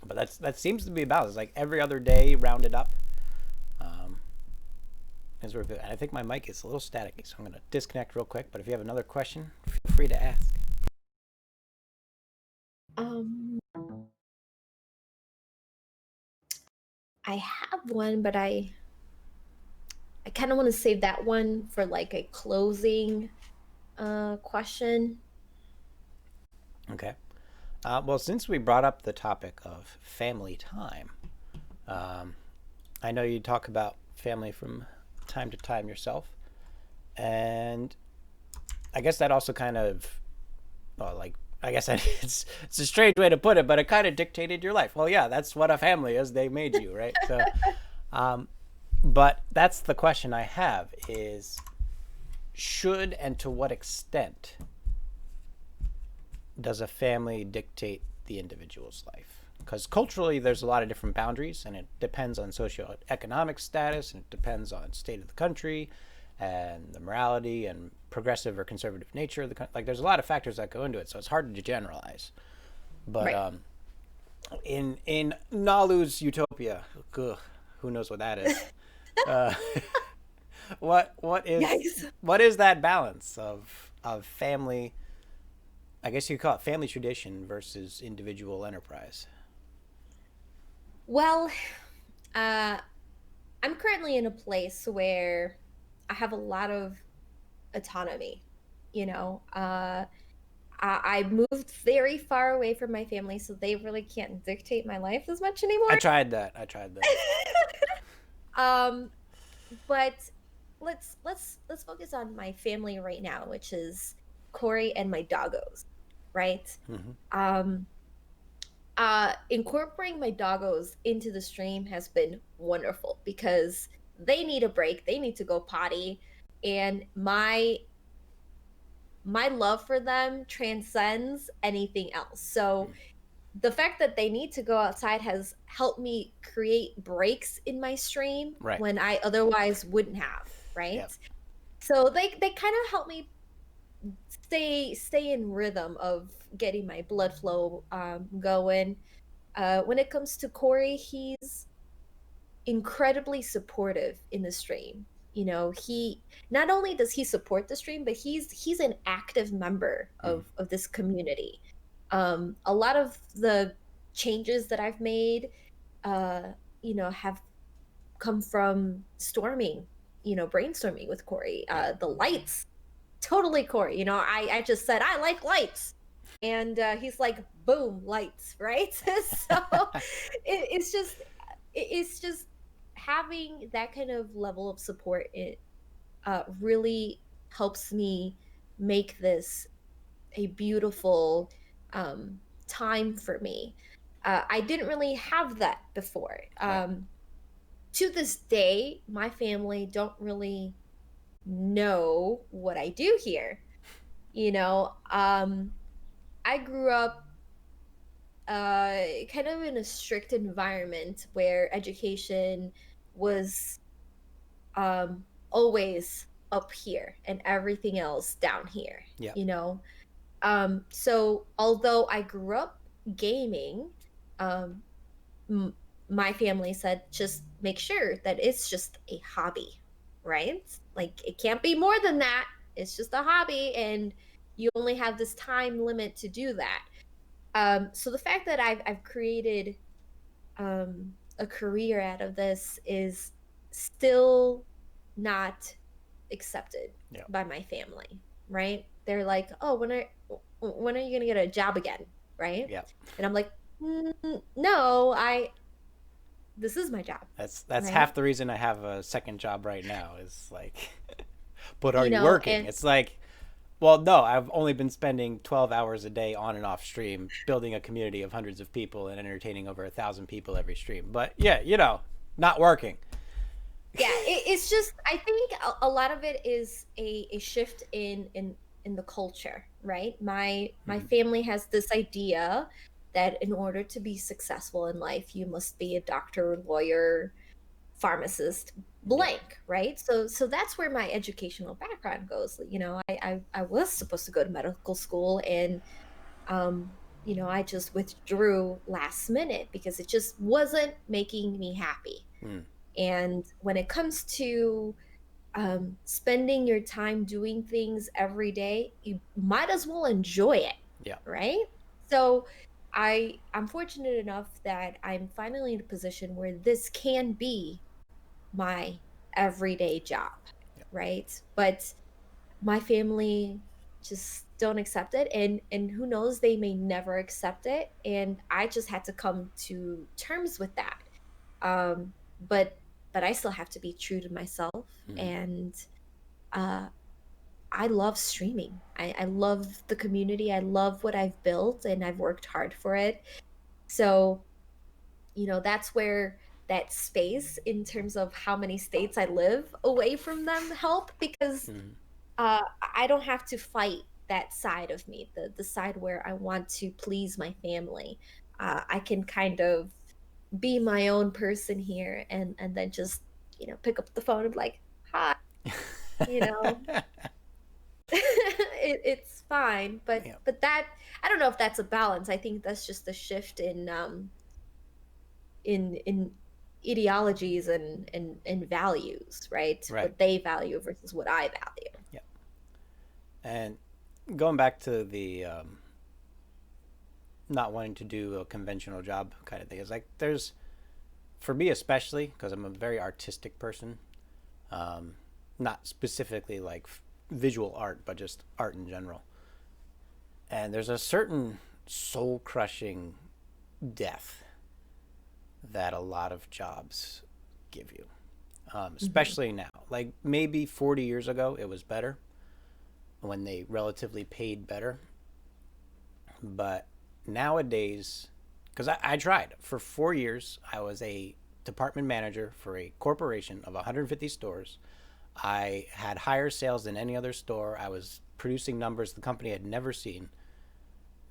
but that seems to be a balance. It's like every other day rounded up. Um, is where I think my mic is a little staticky, so I'm gonna disconnect real quick. But if you have another question, feel free to ask. Um, I have one, but I kind of want to save that one for like a closing question. Okay. Well, since we brought up the topic of family time, um, I know you talk about family from time to time yourself, and I guess that also kind of, well, like, I guess it's a strange way to put it, but it kind of dictated your life. Well, yeah, that's what a family is. They made you, right? So, um, but that's the question I have: is should and to what extent does a family dictate the individual's life? Because culturally, there's a lot of different boundaries, and it depends on socioeconomic status, and it depends on state of the country, and the morality and progressive or conservative nature of the country. Like, there's a lot of factors that go into it, so it's hard to generalize. But Right. in Nalu's utopia, ugh, who knows what that is? Uh, what is Yikes. what is that balance of family? I guess you call it family tradition versus individual enterprise. Well, uh, I'm currently in a place where I have a lot of autonomy. You know, I moved very far away from my family, so they really can't dictate my life as much I anymore. tried that. I tried that. um, but let's focus on my family right now, which is Corey and my doggos, right? Mm-hmm. Um, Incorporating my doggos into the stream has been wonderful because they need a break. They need to go potty, and my love for them transcends anything else. So the fact that they need to go outside has helped me create breaks in my stream Right. when I otherwise wouldn't have, right? Yep. So they kind of help me stay in rhythm of getting my blood flow going. When it comes to Corey, he's incredibly supportive in the stream. He not only does he support the stream, but he's an active member Mm. of this community. A lot of the changes that I've made, uh, have come from brainstorming with Corey. Yeah. The lights, totally Corey. I just said I like lights, and he's like, boom, lights, right? So it's just having that kind of level of support. It really helps me make this a beautiful um, time for me. I didn't really have that before. Right. To this day, my family don't really know what I do here. I grew up kind of in a strict environment where education was always up here and everything else down here. Yeah. So although I grew up gaming, um, m- my family said just make sure that it's just a hobby, right? Like it can't be more than that. It's just a hobby, and you only have this time limit to do that. So the fact that I've created a career out of this is still not accepted Yeah. by my family, right? They're like, "Oh, when are you gonna get a job again?" Right? Yeah. And I'm like, No, this is my job, That's half right?" the reason I have a second job right now is like, but are you working? And It's like, well, no, I've only been spending 12 hours a day on and off stream building a community of hundreds of people and entertaining over 1,000 people every stream. But yeah, not working. Yeah, it's just I think a lot of it is a shift in the culture, right? My Mhm. family has this idea that in order to be successful in life, you must be a doctor, lawyer, pharmacist, Yep. blank, right? So that's where my educational background goes. You know, I was supposed to go to medical school, and um, you know, I just withdrew last minute because it just wasn't making me happy. Mm. And when it comes to spending your time doing things every day, you might as well enjoy it, Yeah. right? So I'm fortunate enough that I'm finally in a position where this can be my everyday job, Yeah. right? But my family just don't accept it, and who knows, they may never accept it, and I just had to come to terms with that. um but I still have to be true to myself, Mhm. and uh I love streaming. I love the community. I love what I've built, and I've worked hard for it. So, you know, that's where that space in terms of how many states I live away from them help, because Mhm. uh, I don't have to fight that side of me, the side where I want to please my family. I can kind of be my own person here, and then just, you know, pick up the phone and be like, hi, you know. It's fine, Yeah. but that, I don't know if that's a balance. I think that's just a shift in ideologies and values, right? Right. What they value versus what I value. Yeah. And going back to the not wanting to do a conventional job kind of thing, is like there's, for me especially, because I'm a very artistic person, um, not specifically like visual art, but just art in general. And there's a certain soul crushing death that a lot of jobs give you, Hmm. especially now. Like maybe 40 years ago, it was better when they relatively paid better. But nowadays, because I tried for 4 years, I was a department manager for a corporation of 150 stores. I had higher sales than any other store. I was producing numbers the company had never seen.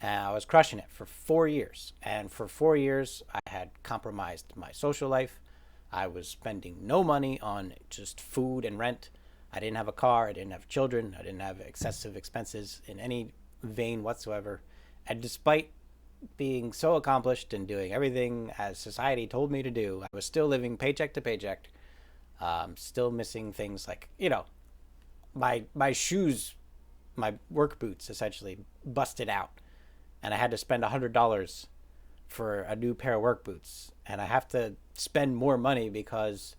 And I was crushing it for 4 years. And for 4 years, I had compromised my social life. I was spending no money on just food and rent. I didn't have a car. I didn't have children. I didn't have excessive expenses in any vein whatsoever. And despite being so accomplished and doing everything as society told me to do, I was still living paycheck to paycheck. Still missing things like, my shoes, my work boots essentially busted out, and I had to spend $100 for a new pair of work boots, and I have to spend more money because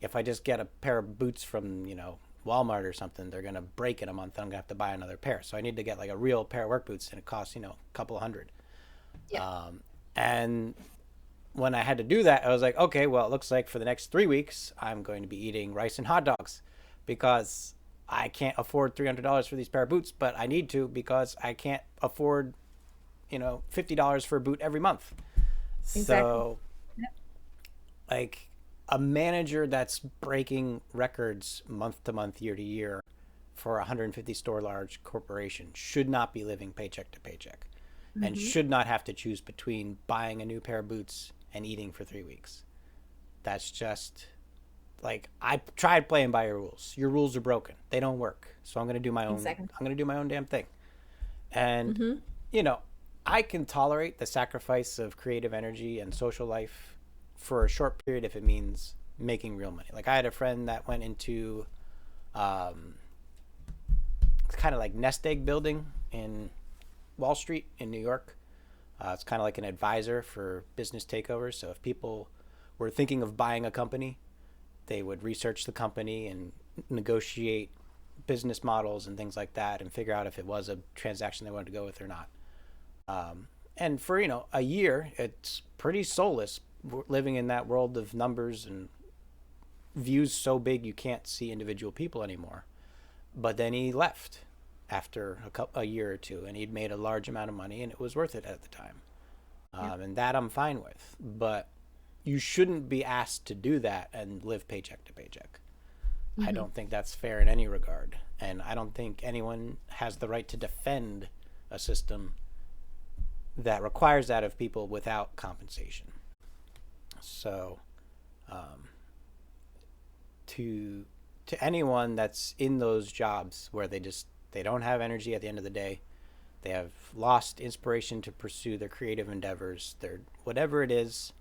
if I just get a pair of boots from Walmart or something, they're gonna break in a month, and I'm gonna have to buy another pair. So I need to get like a real pair of work boots, and it costs a couple hundred. Yeah, And when I had to do that, I was like, okay, well, it looks like for the next 3 weeks, I'm going to be eating rice and hot dogs because I can't afford $300 for these pair of boots, but I need to because I can't afford, $50 for a boot every month. exactly. So, like, a manager that's breaking records month to month, year to year for a 150 store large corporation should not be living paycheck to paycheck and Hmm. should not have to choose between buying a new pair of boots and eating for 3 weeks. That's just like, I tried playing by your rules. Your rules are broken. They don't work. So I'm going to do my own Exactly. I'm going to do my own damn thing. And Hmm. you know, I can tolerate the sacrifice of creative energy and social life for a short period if it means making real money. Like I had a friend that went into um, kind of like nest egg building in Wall Street in New York. It's kind of like an advisor for business takeovers. So if people were thinking of buying a company, they would research the company and negotiate business models and things like that and figure out if it was a transaction they wanted to go with or not. And for a year, it's pretty soulless living in that world of numbers and views so big you can't see individual people anymore. But then he left after a year or two, and he'd made a large amount of money, and it was worth it at the time. Yeah. And that I'm fine with. But you shouldn't be asked to do that and live paycheck to paycheck. I Mm-hmm. don't think that's fair in any regard. And I don't think anyone has the right to defend a system that requires that of people without compensation. So, to anyone that's in those jobs where they don't have energy at the end of the day, they have lost inspiration to pursue their creative endeavors, their whatever it is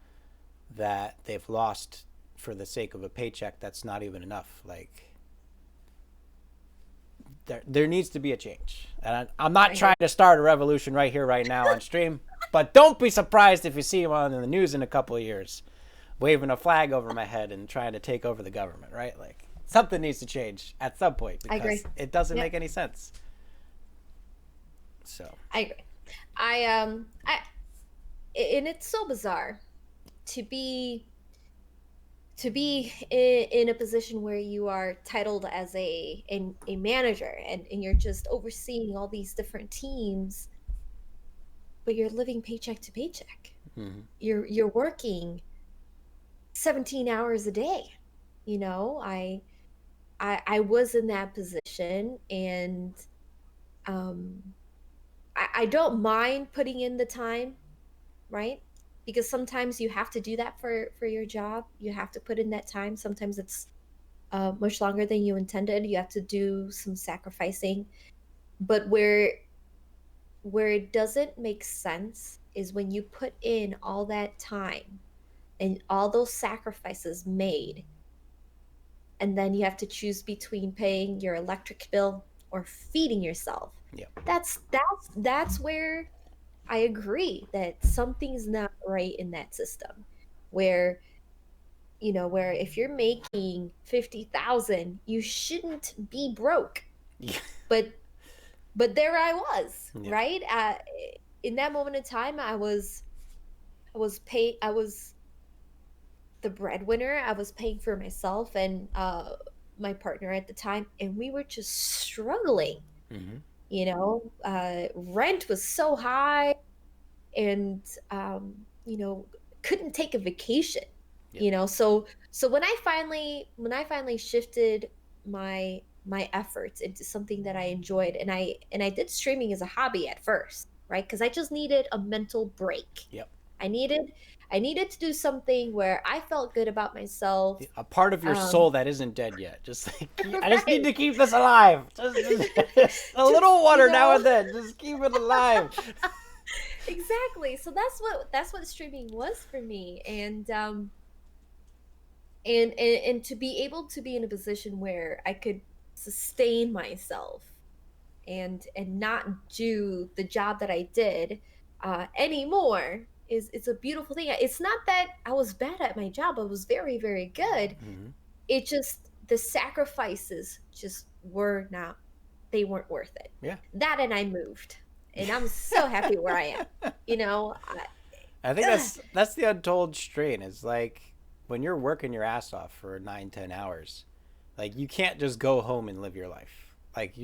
that they've lost for the sake of a paycheck that's not even enough. Like, there needs to be a change. And I'm not trying to start a revolution right here, right now on stream, but don't be surprised if you see him on the news in a couple of years waving a flag over my head and trying to take over the government, right? Like, something needs to change at some point because I agree. it doesn't make any sense. So I agree. And it's so bizarre to be in a position where you are titled as a manager and you're just overseeing all these different teams, but you're living paycheck to paycheck. mm-hmm. You're working 17 hours a day. You know, I was in that position, and I don't mind putting in the time, right? Because sometimes you have to do that for your job. You have to put in that time. Sometimes it's much longer than you intended. You have to do some sacrificing. But where it doesn't make sense is when you put in all that time and all those sacrifices made, and then you have to choose between paying your electric bill or feeding yourself. Yeah. That's where I agree that something's not right in that system, where where if you're making 50,000, you shouldn't be broke. Yeah. But there I was, Yeah. right? In that moment in time, I was the breadwinner. I was paying for myself and my partner at the time, and we were just struggling. Mm-hmm. Rent was so high, and couldn't take a vacation. Yep. So when I finally shifted my efforts into something that I enjoyed, and I did streaming as a hobby at first, right? Because I just needed a mental break. Yep. I needed to do something where I felt good about myself. A part of your soul that isn't dead yet. Just like, I just need Right. to keep this alive. Just a little water now and then. Just keep it alive. Exactly. So that's what streaming was for me, and to be able to be in a position where I could sustain myself and not do the job that I did anymore is a beautiful thing. It's not that I was bad at my job. I was very, very good. Mm-hmm. It just, the sacrifices just weren't worth it. Yeah. That, and I moved, and I'm so happy where I am. I think that's the untold strain. Is like when you're working your ass off for 9-10 hours, like you can't just go home and live your life. Like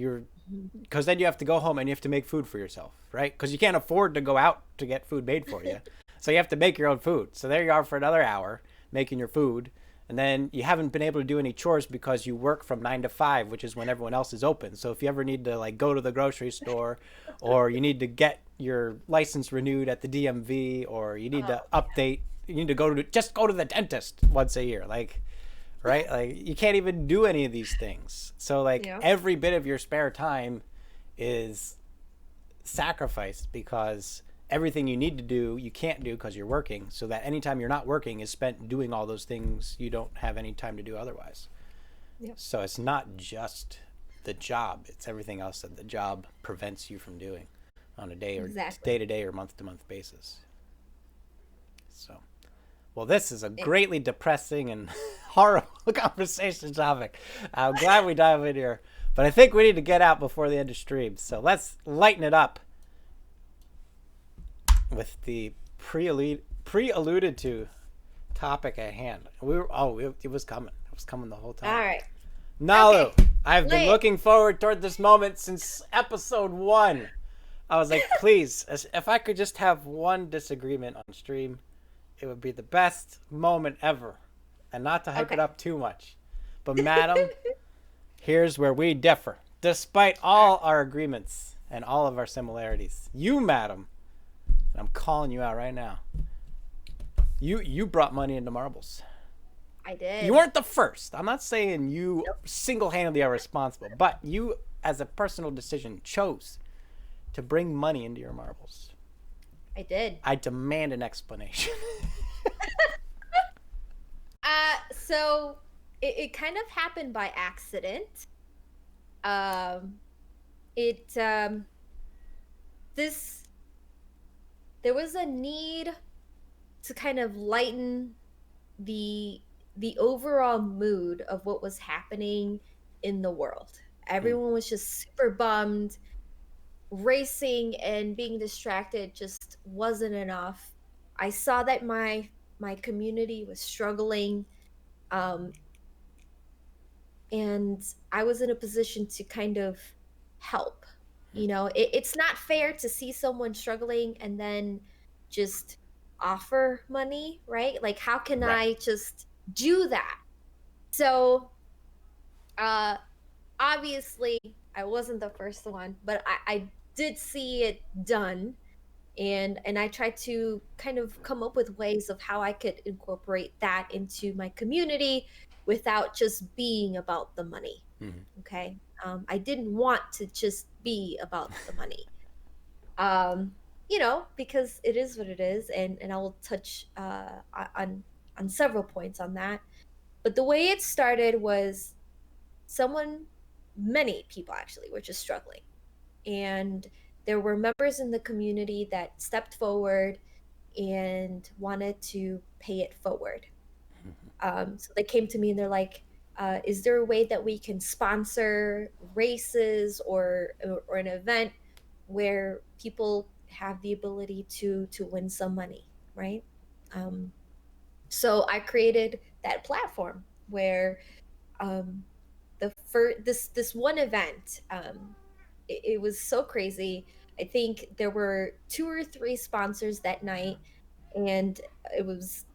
because then you have to go home and you have to make food for yourself, right? Because you can't afford to go out to get food made for you. So you have to make your own food. So there you are for another hour making your food. And then you haven't been able to do any chores because you work from 9 to 5, which is when everyone else is open. So if you ever need to like go to the grocery store, or you need to get your license renewed at the DMV, or you need to update, you need to go to the dentist once a year, like, right? Like you can't even do any of these things. So like every bit of your spare time is sacrificed because everything you need to do, you can't do because you're working. So that anytime you're not working is spent doing all those things you don't have any time to do otherwise. Yep. So it's not just the job, it's everything else that the job prevents you from doing on a day-to-day or month-to-month basis. So, well, this is a greatly depressing and horrible conversation topic. I'm glad we dive in here, but I think we need to get out before the end of stream. So let's lighten it up with the pre-alluded to topic at hand. It was coming. It was coming the whole time. All right. Nalu, Okay. I've been looking forward toward this moment since episode 1. I was like, please, if I could just have one disagreement on stream, it would be the best moment ever, and not to hype it Okay. up too much. But madam, here's where we differ. Despite all our agreements and all of our similarities, you, madam, and I'm calling you out right now. You brought money into marbles. I did. You weren't the first. I'm not saying you single-handedly are responsible, but you, as a personal decision, chose to bring money into your marbles. I did. I demand an explanation. So it kind of happened by accident. It this there was a need to kind of lighten the overall mood of what was happening in the world. Everyone was just super bummed. Racing and being distracted just wasn't enough. I saw that my community was struggling, um, and I was in a position to kind of help. You know, it's not fair to see someone struggling and then just offer money, right? Like, how can Right. I just do that? So, uh, obviously, I wasn't the first one, but I did see it done, and I tried to kind of come up with ways of how I could incorporate that into my community without just being about the money. Mhm. Okay. I didn't want to just be about the money. You know, because it is what it is, and I will touch on several points on that. But the way it started was someone, many people actually, were just struggling, and there were members in the community that stepped forward and wanted to pay it forward. So they came to me and they're like, is there a way that we can sponsor races or an event where people have the ability to win some money, right? Um, so I created that platform where um, the first this one event, it was so crazy. I think there were two or three sponsors that night, and it was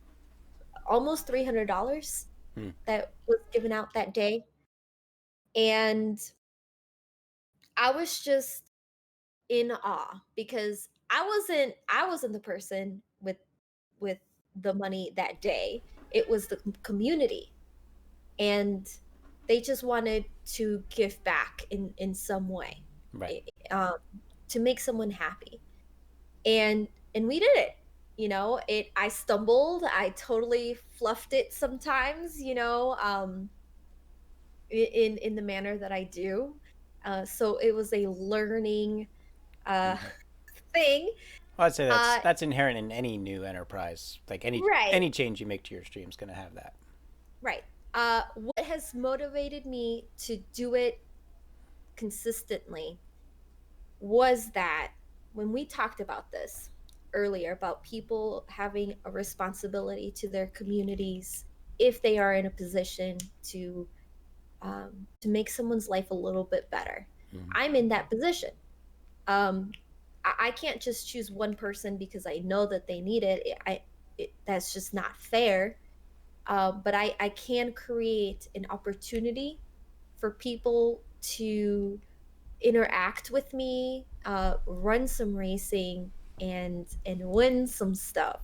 almost $300 Hmm. that was given out that day. And I was just in awe because I wasn't the person with the money that day. It was the community, and they just wanted to give back in some way, Right. um, to make someone happy. And we did it. You know, it I stumbled, I totally fluffed it sometimes, you know, in the manner that I do. So it was a learning uh thing. Well, I'd say Uh that's inherent in any new enterprise. Like right, any change you make to your stream is going to have that. right. What has motivated me to do it consistently was that when we talked about this earlier about people having a responsibility to their communities if they are in a position to make someone's life a little bit better. Mhm. I'm in that position. Um, I can't just choose one person because I know that they need it. That's just not fair. But I can create an opportunity for people to interact with me, run some racing, and win some stuff.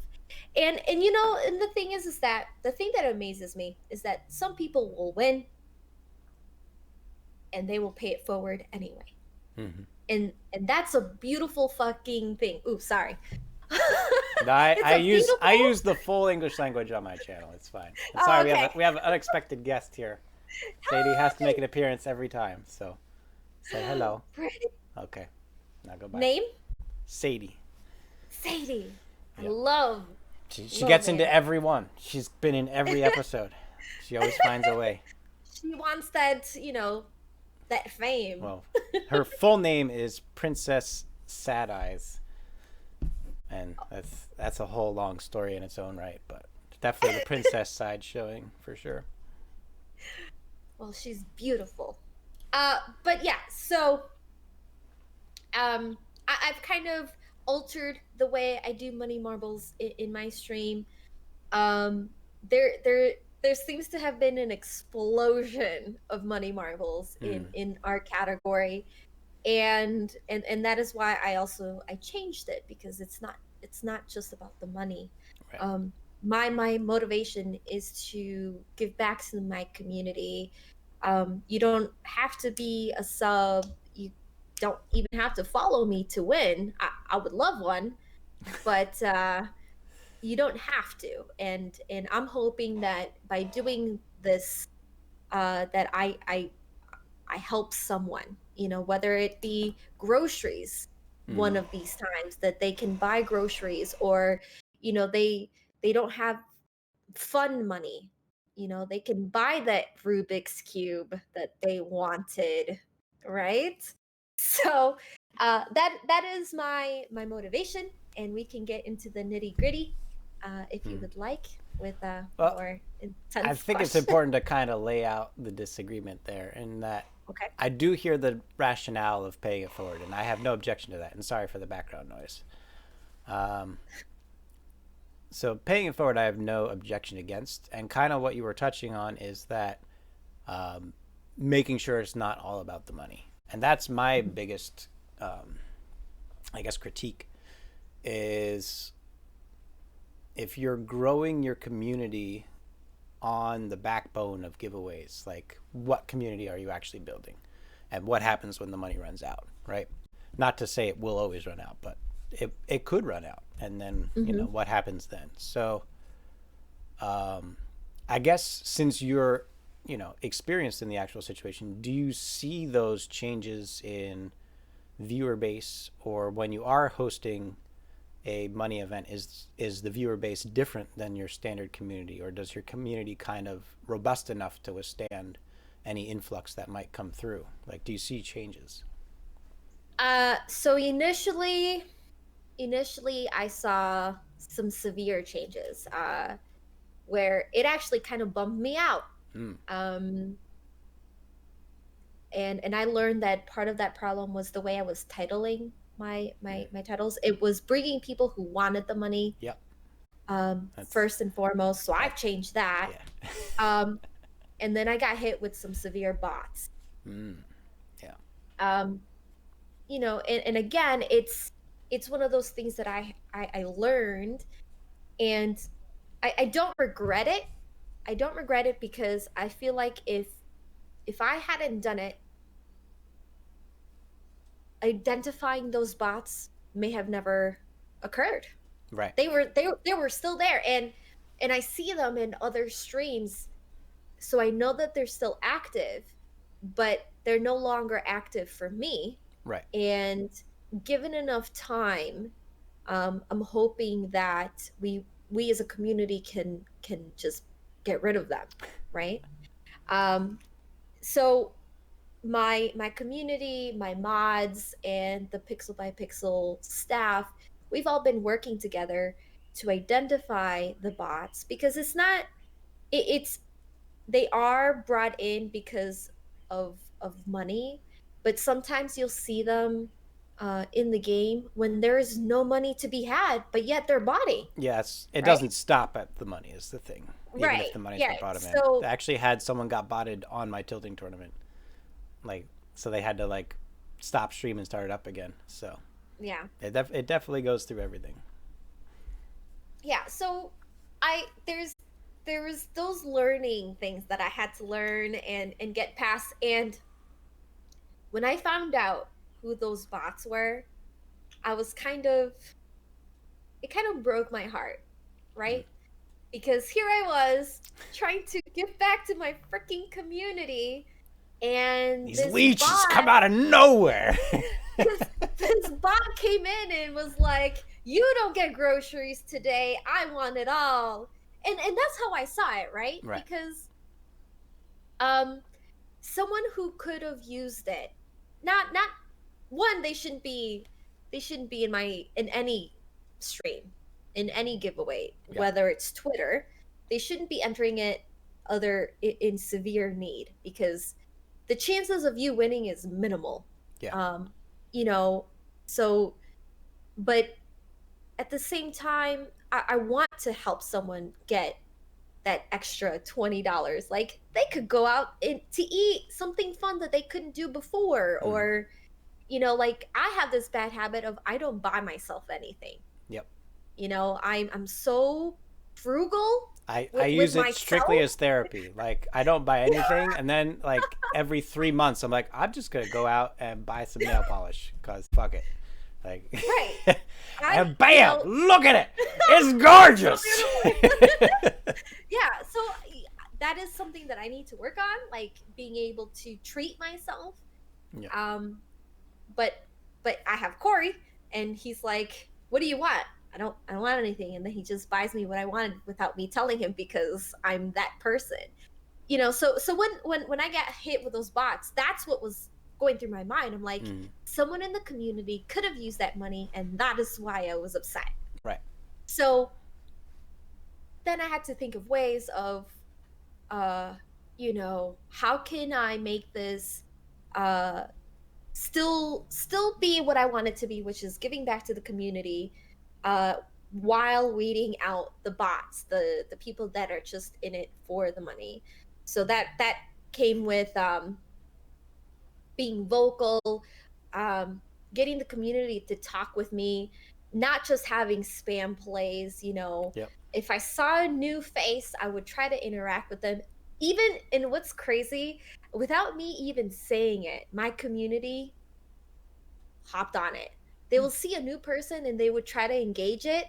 And you know, and the thing is that the thing that amazes me is that some people will win and they will pay it forward anyway. Mhm. And that's a beautiful fucking thing. Ooh, sorry. I, It's I a use I beautiful. use the full English language on my channel. It's fine. I'm Oh, sorry okay. we have an unexpected guest here. Sadie has to make an appearance every time, so say hello. Pretty Okay, now go bye. name Sadie. Sadie. I Yep. She love gets into it. every one. She's been in every episode. She always finds a way. She wants that, that fame. Well, her full name is Princess Sad Eyes, and that's a whole long story in its own right. But definitely the princess side showing for sure. Well, she's beautiful. But yeah, so I've kind of altered the way I do money marbles in my stream. um, there seems to have been an explosion of money marbles in our category, and that is why I changed it, because it's not just about the money. Right. My motivation is to give back to my community. You don't have to be a sub. You don't even have to follow me to win. I would love one, but you don't have to. And I'm hoping that by doing this, that I help someone, whether it be groceries one of these times, that they can buy groceries, or they don't have fun money, they can buy that Rubik's cube that they wanted, right? So that is my motivation, and we can get into the nitty gritty if you would like, with Well, more I intense think it's questions. important to kind of lay out the disagreement there, in that Okay. I do hear the rationale of paying it forward, and I have no objection to that. And sorry for the background noise. So paying it forward, I have no objection against. And kind of what you were touching on is that making sure it's not all about the money. And that's my biggest, I guess, critique is if you're growing your community on the backbone of giveaways, like what community are you actually building? And what happens when the money runs out, right? Not to say it will always run out, but it could run out. And then, what happens then? So I guess since you're, experienced in the actual situation, do you see those changes in viewer base, or when you are hosting a money event, is the viewer base different than your standard community, or does your community kind of robust enough to withstand any influx that might come through? Like, do you see changes? So initially I saw some severe changes, where it actually kind of bummed me out. Um, and I learned that part of that problem was the way I was titling my titles. It was bringing people who wanted the money, Yep. first and foremost. So I've That, changed that. yeah. And then I got hit with some severe bots. Yeah. Um, and again, it's one of those things that I learned, and I don't regret it. I don't regret it, because I feel like if I hadn't done it, identifying those bots may have never occurred. Right. They were still there, and I see them in other streams, so I know that they're still active, but they're no longer active for me. Right. And given enough time, I'm hoping that we as a community can just get rid of them, right? So my community, my mods, and the Pixel by Pixel staff, we've all been working together to identify the bots, because it's they are brought in because of money, but sometimes you'll see them in the game when there is no money to be had, but yet they're botting, Yes, it right? doesn't stop at the money is the thing. Even if Right. the money's Yeah. what brought them in. So I actually had someone got botted on my tilting tournament. Like, so they had to like stop stream and start it up again. So yeah. it definitely goes through everything. Yeah. So I there was those learning things that I had to learn and get past. And when I found out who those bots were, I was it kind of broke my heart, right? Because here I was trying to give back to my freaking community, and These leeches come out of nowhere. this bot came in and was like, "You don't get groceries today. I want it all." And that's how I saw it, right? Right. Because um someone who could have used it, not one, they shouldn't be in any stream, in any giveaway, Yeah. whether it's Twitter. They shouldn't be entering it in severe need, because the chances of you winning is minimal. Yeah. You know, so, but at the same time, I want to help someone get that extra $20. Like they could go out to eat something fun that they couldn't do before, or like I have this bad habit of I don't buy myself anything. Yep. I'm so frugal I with use it strictly myself. as therapy. Like I don't buy anything, and then like every 3 months, I'm like, I'm just gonna go out and buy some nail polish because fuck it. Like, Right. and bam, look at it, it's gorgeous. Yeah, so that is something that I need to work on, like being able to treat myself. Yeah. But I have Corey, and he's like, "What do you want?" I don't want anything, and then he just buys me what I wanted without me telling him because I'm that person. So when I get hit with those bots, that's what was going through my mind. I'm like, someone in the community could have used that money, and that is why I was upset. Right. So then I had to think of ways of how can I make this still be what I want it to be, which is giving back to the community, while weeding out the bots, the people that are just in it for the money. So that came with being vocal, getting the community to talk with me, not just having spam plays. Yep. If I saw a new face, I would try to interact with them. Even, and what's crazy, without me even saying it, my community hopped on it. They will see a new person and they would try to engage it.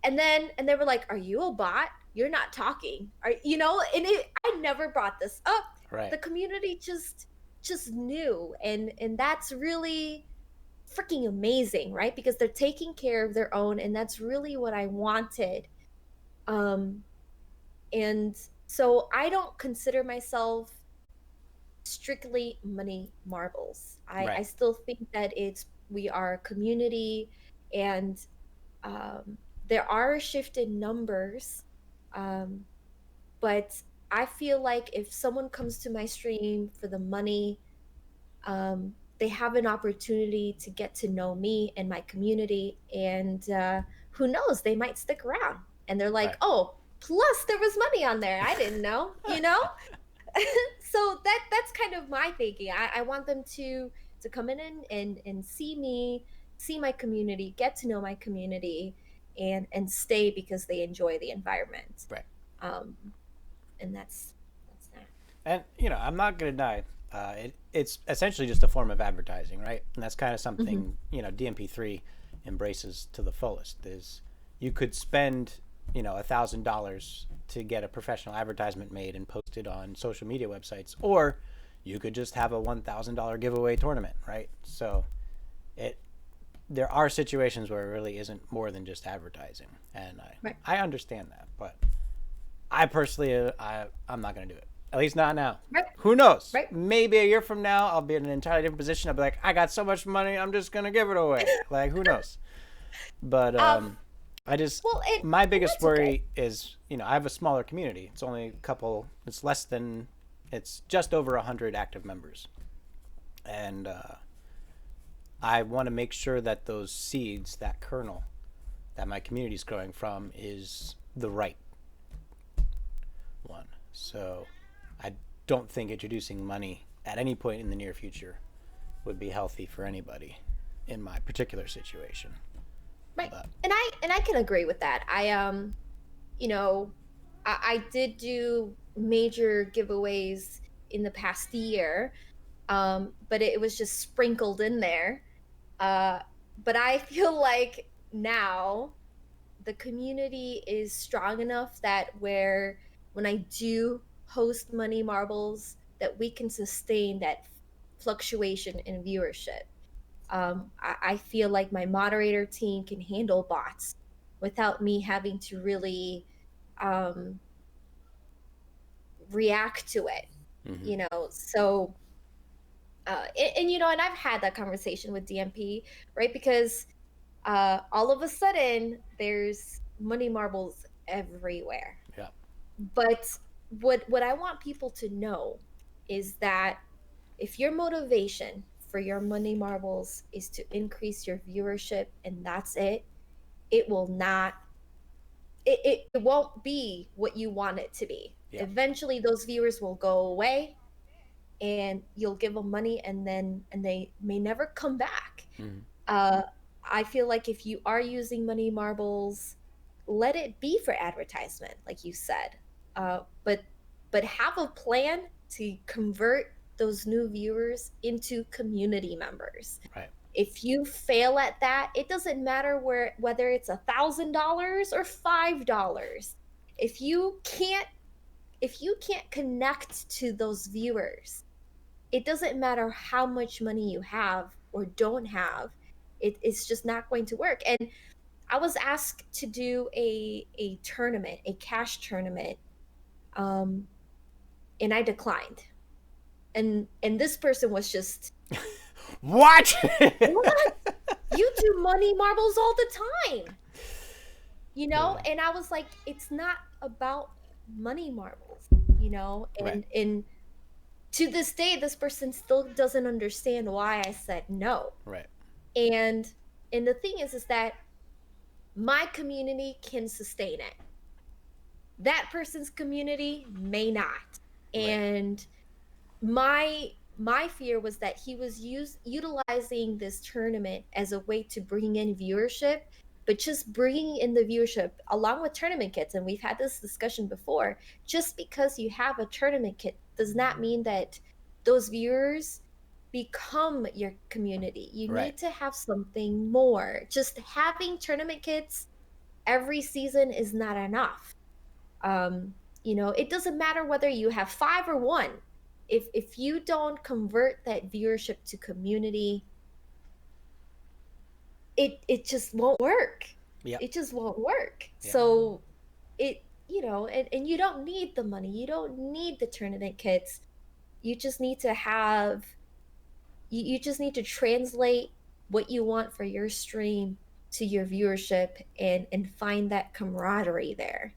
And they were like, "Are you a bot? You're not talking." I never brought this up. Right. The community just knew, and that's really freaking amazing, right? Because they're taking care of their own, and that's really what I wanted. And so I don't consider myself strictly money marbles. Right. I still think that we are a community, and there are a shift in numbers, but I feel like if someone comes to my stream for the money, they have an opportunity to get to know me and my community, and who knows, they might stick around and they're like, Right. "Oh, plus there was money on there, I didn't know." So that's kind of my thinking. I want them to come in and see me, see my community, get to know my community, and stay because they enjoy the environment. Right. And that's that. And I'm not gonna deny, it's essentially just a form of advertising, right? And that's kind of something DMP3 embraces to the fullest. Is you could spend $1,000 to get a professional advertisement made and posted on social media websites, or you could just have a $1,000 giveaway tournament, right? So there are situations where it really isn't more than just advertising, and I understand that, but I personally I'm not going to do it. At least not now. Right. Who knows? Right. Maybe a year from now, I'll be in an entirely different position. I'll be like, I got so much money, I'm just going to give it away. Like, who knows? But my biggest worry is, I have a smaller community. It's only it's just over 100 active members. And I want to make sure that those seeds, that kernel that my community is growing from, is the right one. So I don't think introducing money at any point in the near future would be healthy for anybody in my particular situation. Right. And I can agree with that. I did do major giveaways in the past year, but it was just sprinkled in there. But I feel like now the community is strong enough that when I do host money marbles, that we can sustain that fluctuation in viewership. I feel like my moderator team can handle bots without me having to really react to it. So and I've had that conversation with DMP, right? Because all of a sudden there's money marbles everywhere. Yeah. But what I want people to know is that if your motivation for your money marbles is to increase your viewership and that's it, it will not, it won't be what you want it to be. Yeah. Eventually those viewers will go away and you'll give them money and they may never come back. Mhm. I feel like if you are using money marbles, let it be for advertisement, like you said. But have a plan to convert those new viewers into community members. Right. If you fail at that, it doesn't matter whether it's $1,000 or $5. If you can't connect to those viewers, it doesn't matter how much money you have or don't have. It's just not going to work. And I was asked to do a tournament, a cash tournament, and I declined. And this person was just, What? what? You do money marbles all the time, Yeah. And I was like, it's not about money marbles, and Right. and to this day this person still doesn't understand why I said no. Right. and and the thing is that my community can sustain it, that person's community may not. Right. And my fear was that he was utilizing this tournament as a way to bring in viewership, but just bringing in the viewership along with tournament kits, and we've had this discussion before, just because you have a tournament kit does not mean that those viewers become your community. You Right. need to have something more. Just having tournament kits every season is not enough. It doesn't matter whether you have 5 or 1. If you don't convert that viewership to community, it just won't work. Yep. It just won't work. Yeah. So and you don't need the money. You don't need the tournament kits. You just need to have you just need to translate what you want for your stream to your viewership and find that camaraderie there.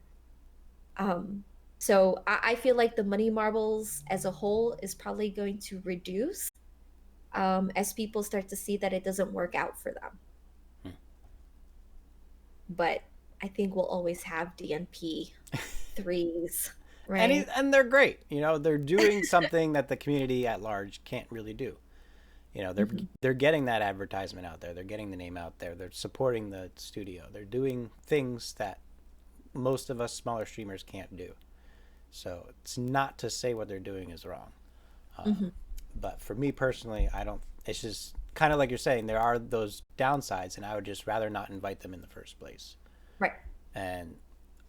So I feel like the money marbles as a whole is probably going to reduce as people start to see that it doesn't work out for them. But I think we'll always have DNP 3s, right? And they're great. They're doing something that the community at large can't really do. They're getting that advertisement out there. They're getting the name out there. They're supporting the studio. They're doing things that most of us smaller streamers can't do. So it's not to say what they're doing is wrong. But for me personally, I don't. It's just kind of like you're saying. There are those downsides, and I would just rather not invite them in the first place. Right. And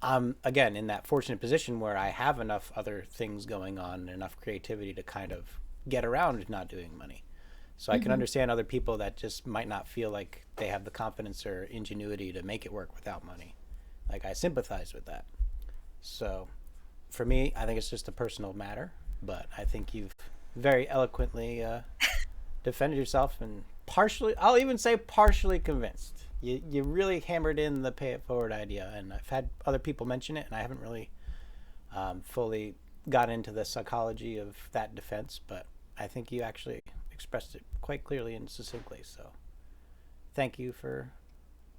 I'm again in that fortunate position where I have enough other things going on, and enough creativity to kind of get around not doing money. So I can understand other people that just might not feel like they have the confidence or ingenuity to make it work without money. Like, I sympathize with that. So for me, I think it's just a personal matter, but I think you've very eloquently defended yourself, and I'll even say partially convinced. You really hammered in the pay it forward idea, and I've had other people mention it, and I haven't really fully got into the psychology of that defense, but I think you actually expressed it quite clearly and succinctly. So thank you for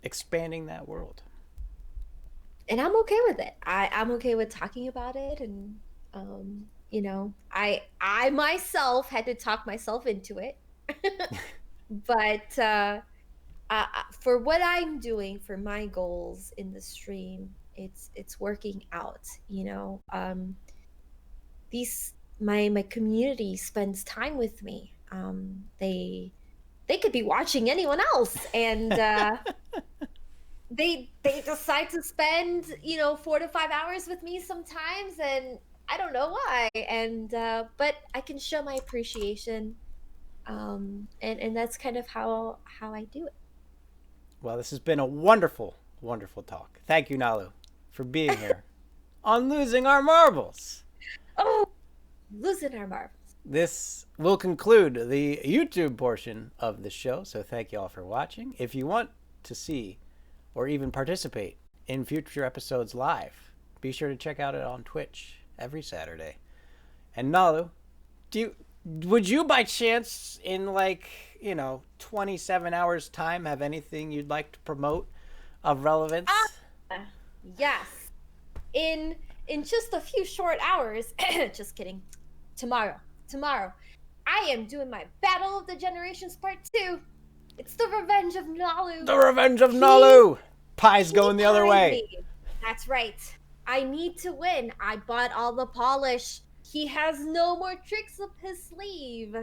expanding that world. And I'm okay with it. I'm okay with talking about it, and I myself had to talk myself into it. But for what I'm doing for my goals in the stream, it's working out. My community spends time with me. They could be watching anyone else, and they decide to spend 4 to 5 hours with me sometimes, and I don't know why. And but I can show my appreciation, and that's kind of how I do it. Well, this has been a wonderful, wonderful talk. Thank you, Nalu, for being here on Losing Our Marbles. Oh, losing our marbles. This will conclude the YouTube portion of the show, so thank you all for watching. If you want to see or even participate in future episodes live, be sure to check out it on Twitch every Saturday. And Nalu, would you by chance in 27 hours time have anything you'd like to promote of relevance. Yes. In just a few short hours, just kidding. Tomorrow, I am doing my Battle of the Generations Part 2. It's the Revenge of Nalu. The Revenge of Nalu. Pie's going the other pied way. me. That's right. I need to win. I bought all the polish. He has no more tricks up his sleeve.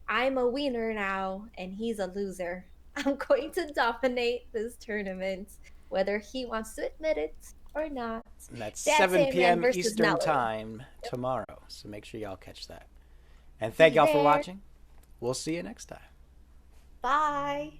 I'm a winner now, and he's a loser. I'm going to dominate this tournament, whether he wants to admit it or not. And that's That's 7 Ant-Man p.m. versus Eastern Nalu. time tomorrow. So make sure y'all catch that. And thank y'all for there. watching. We'll see you next time. Bye.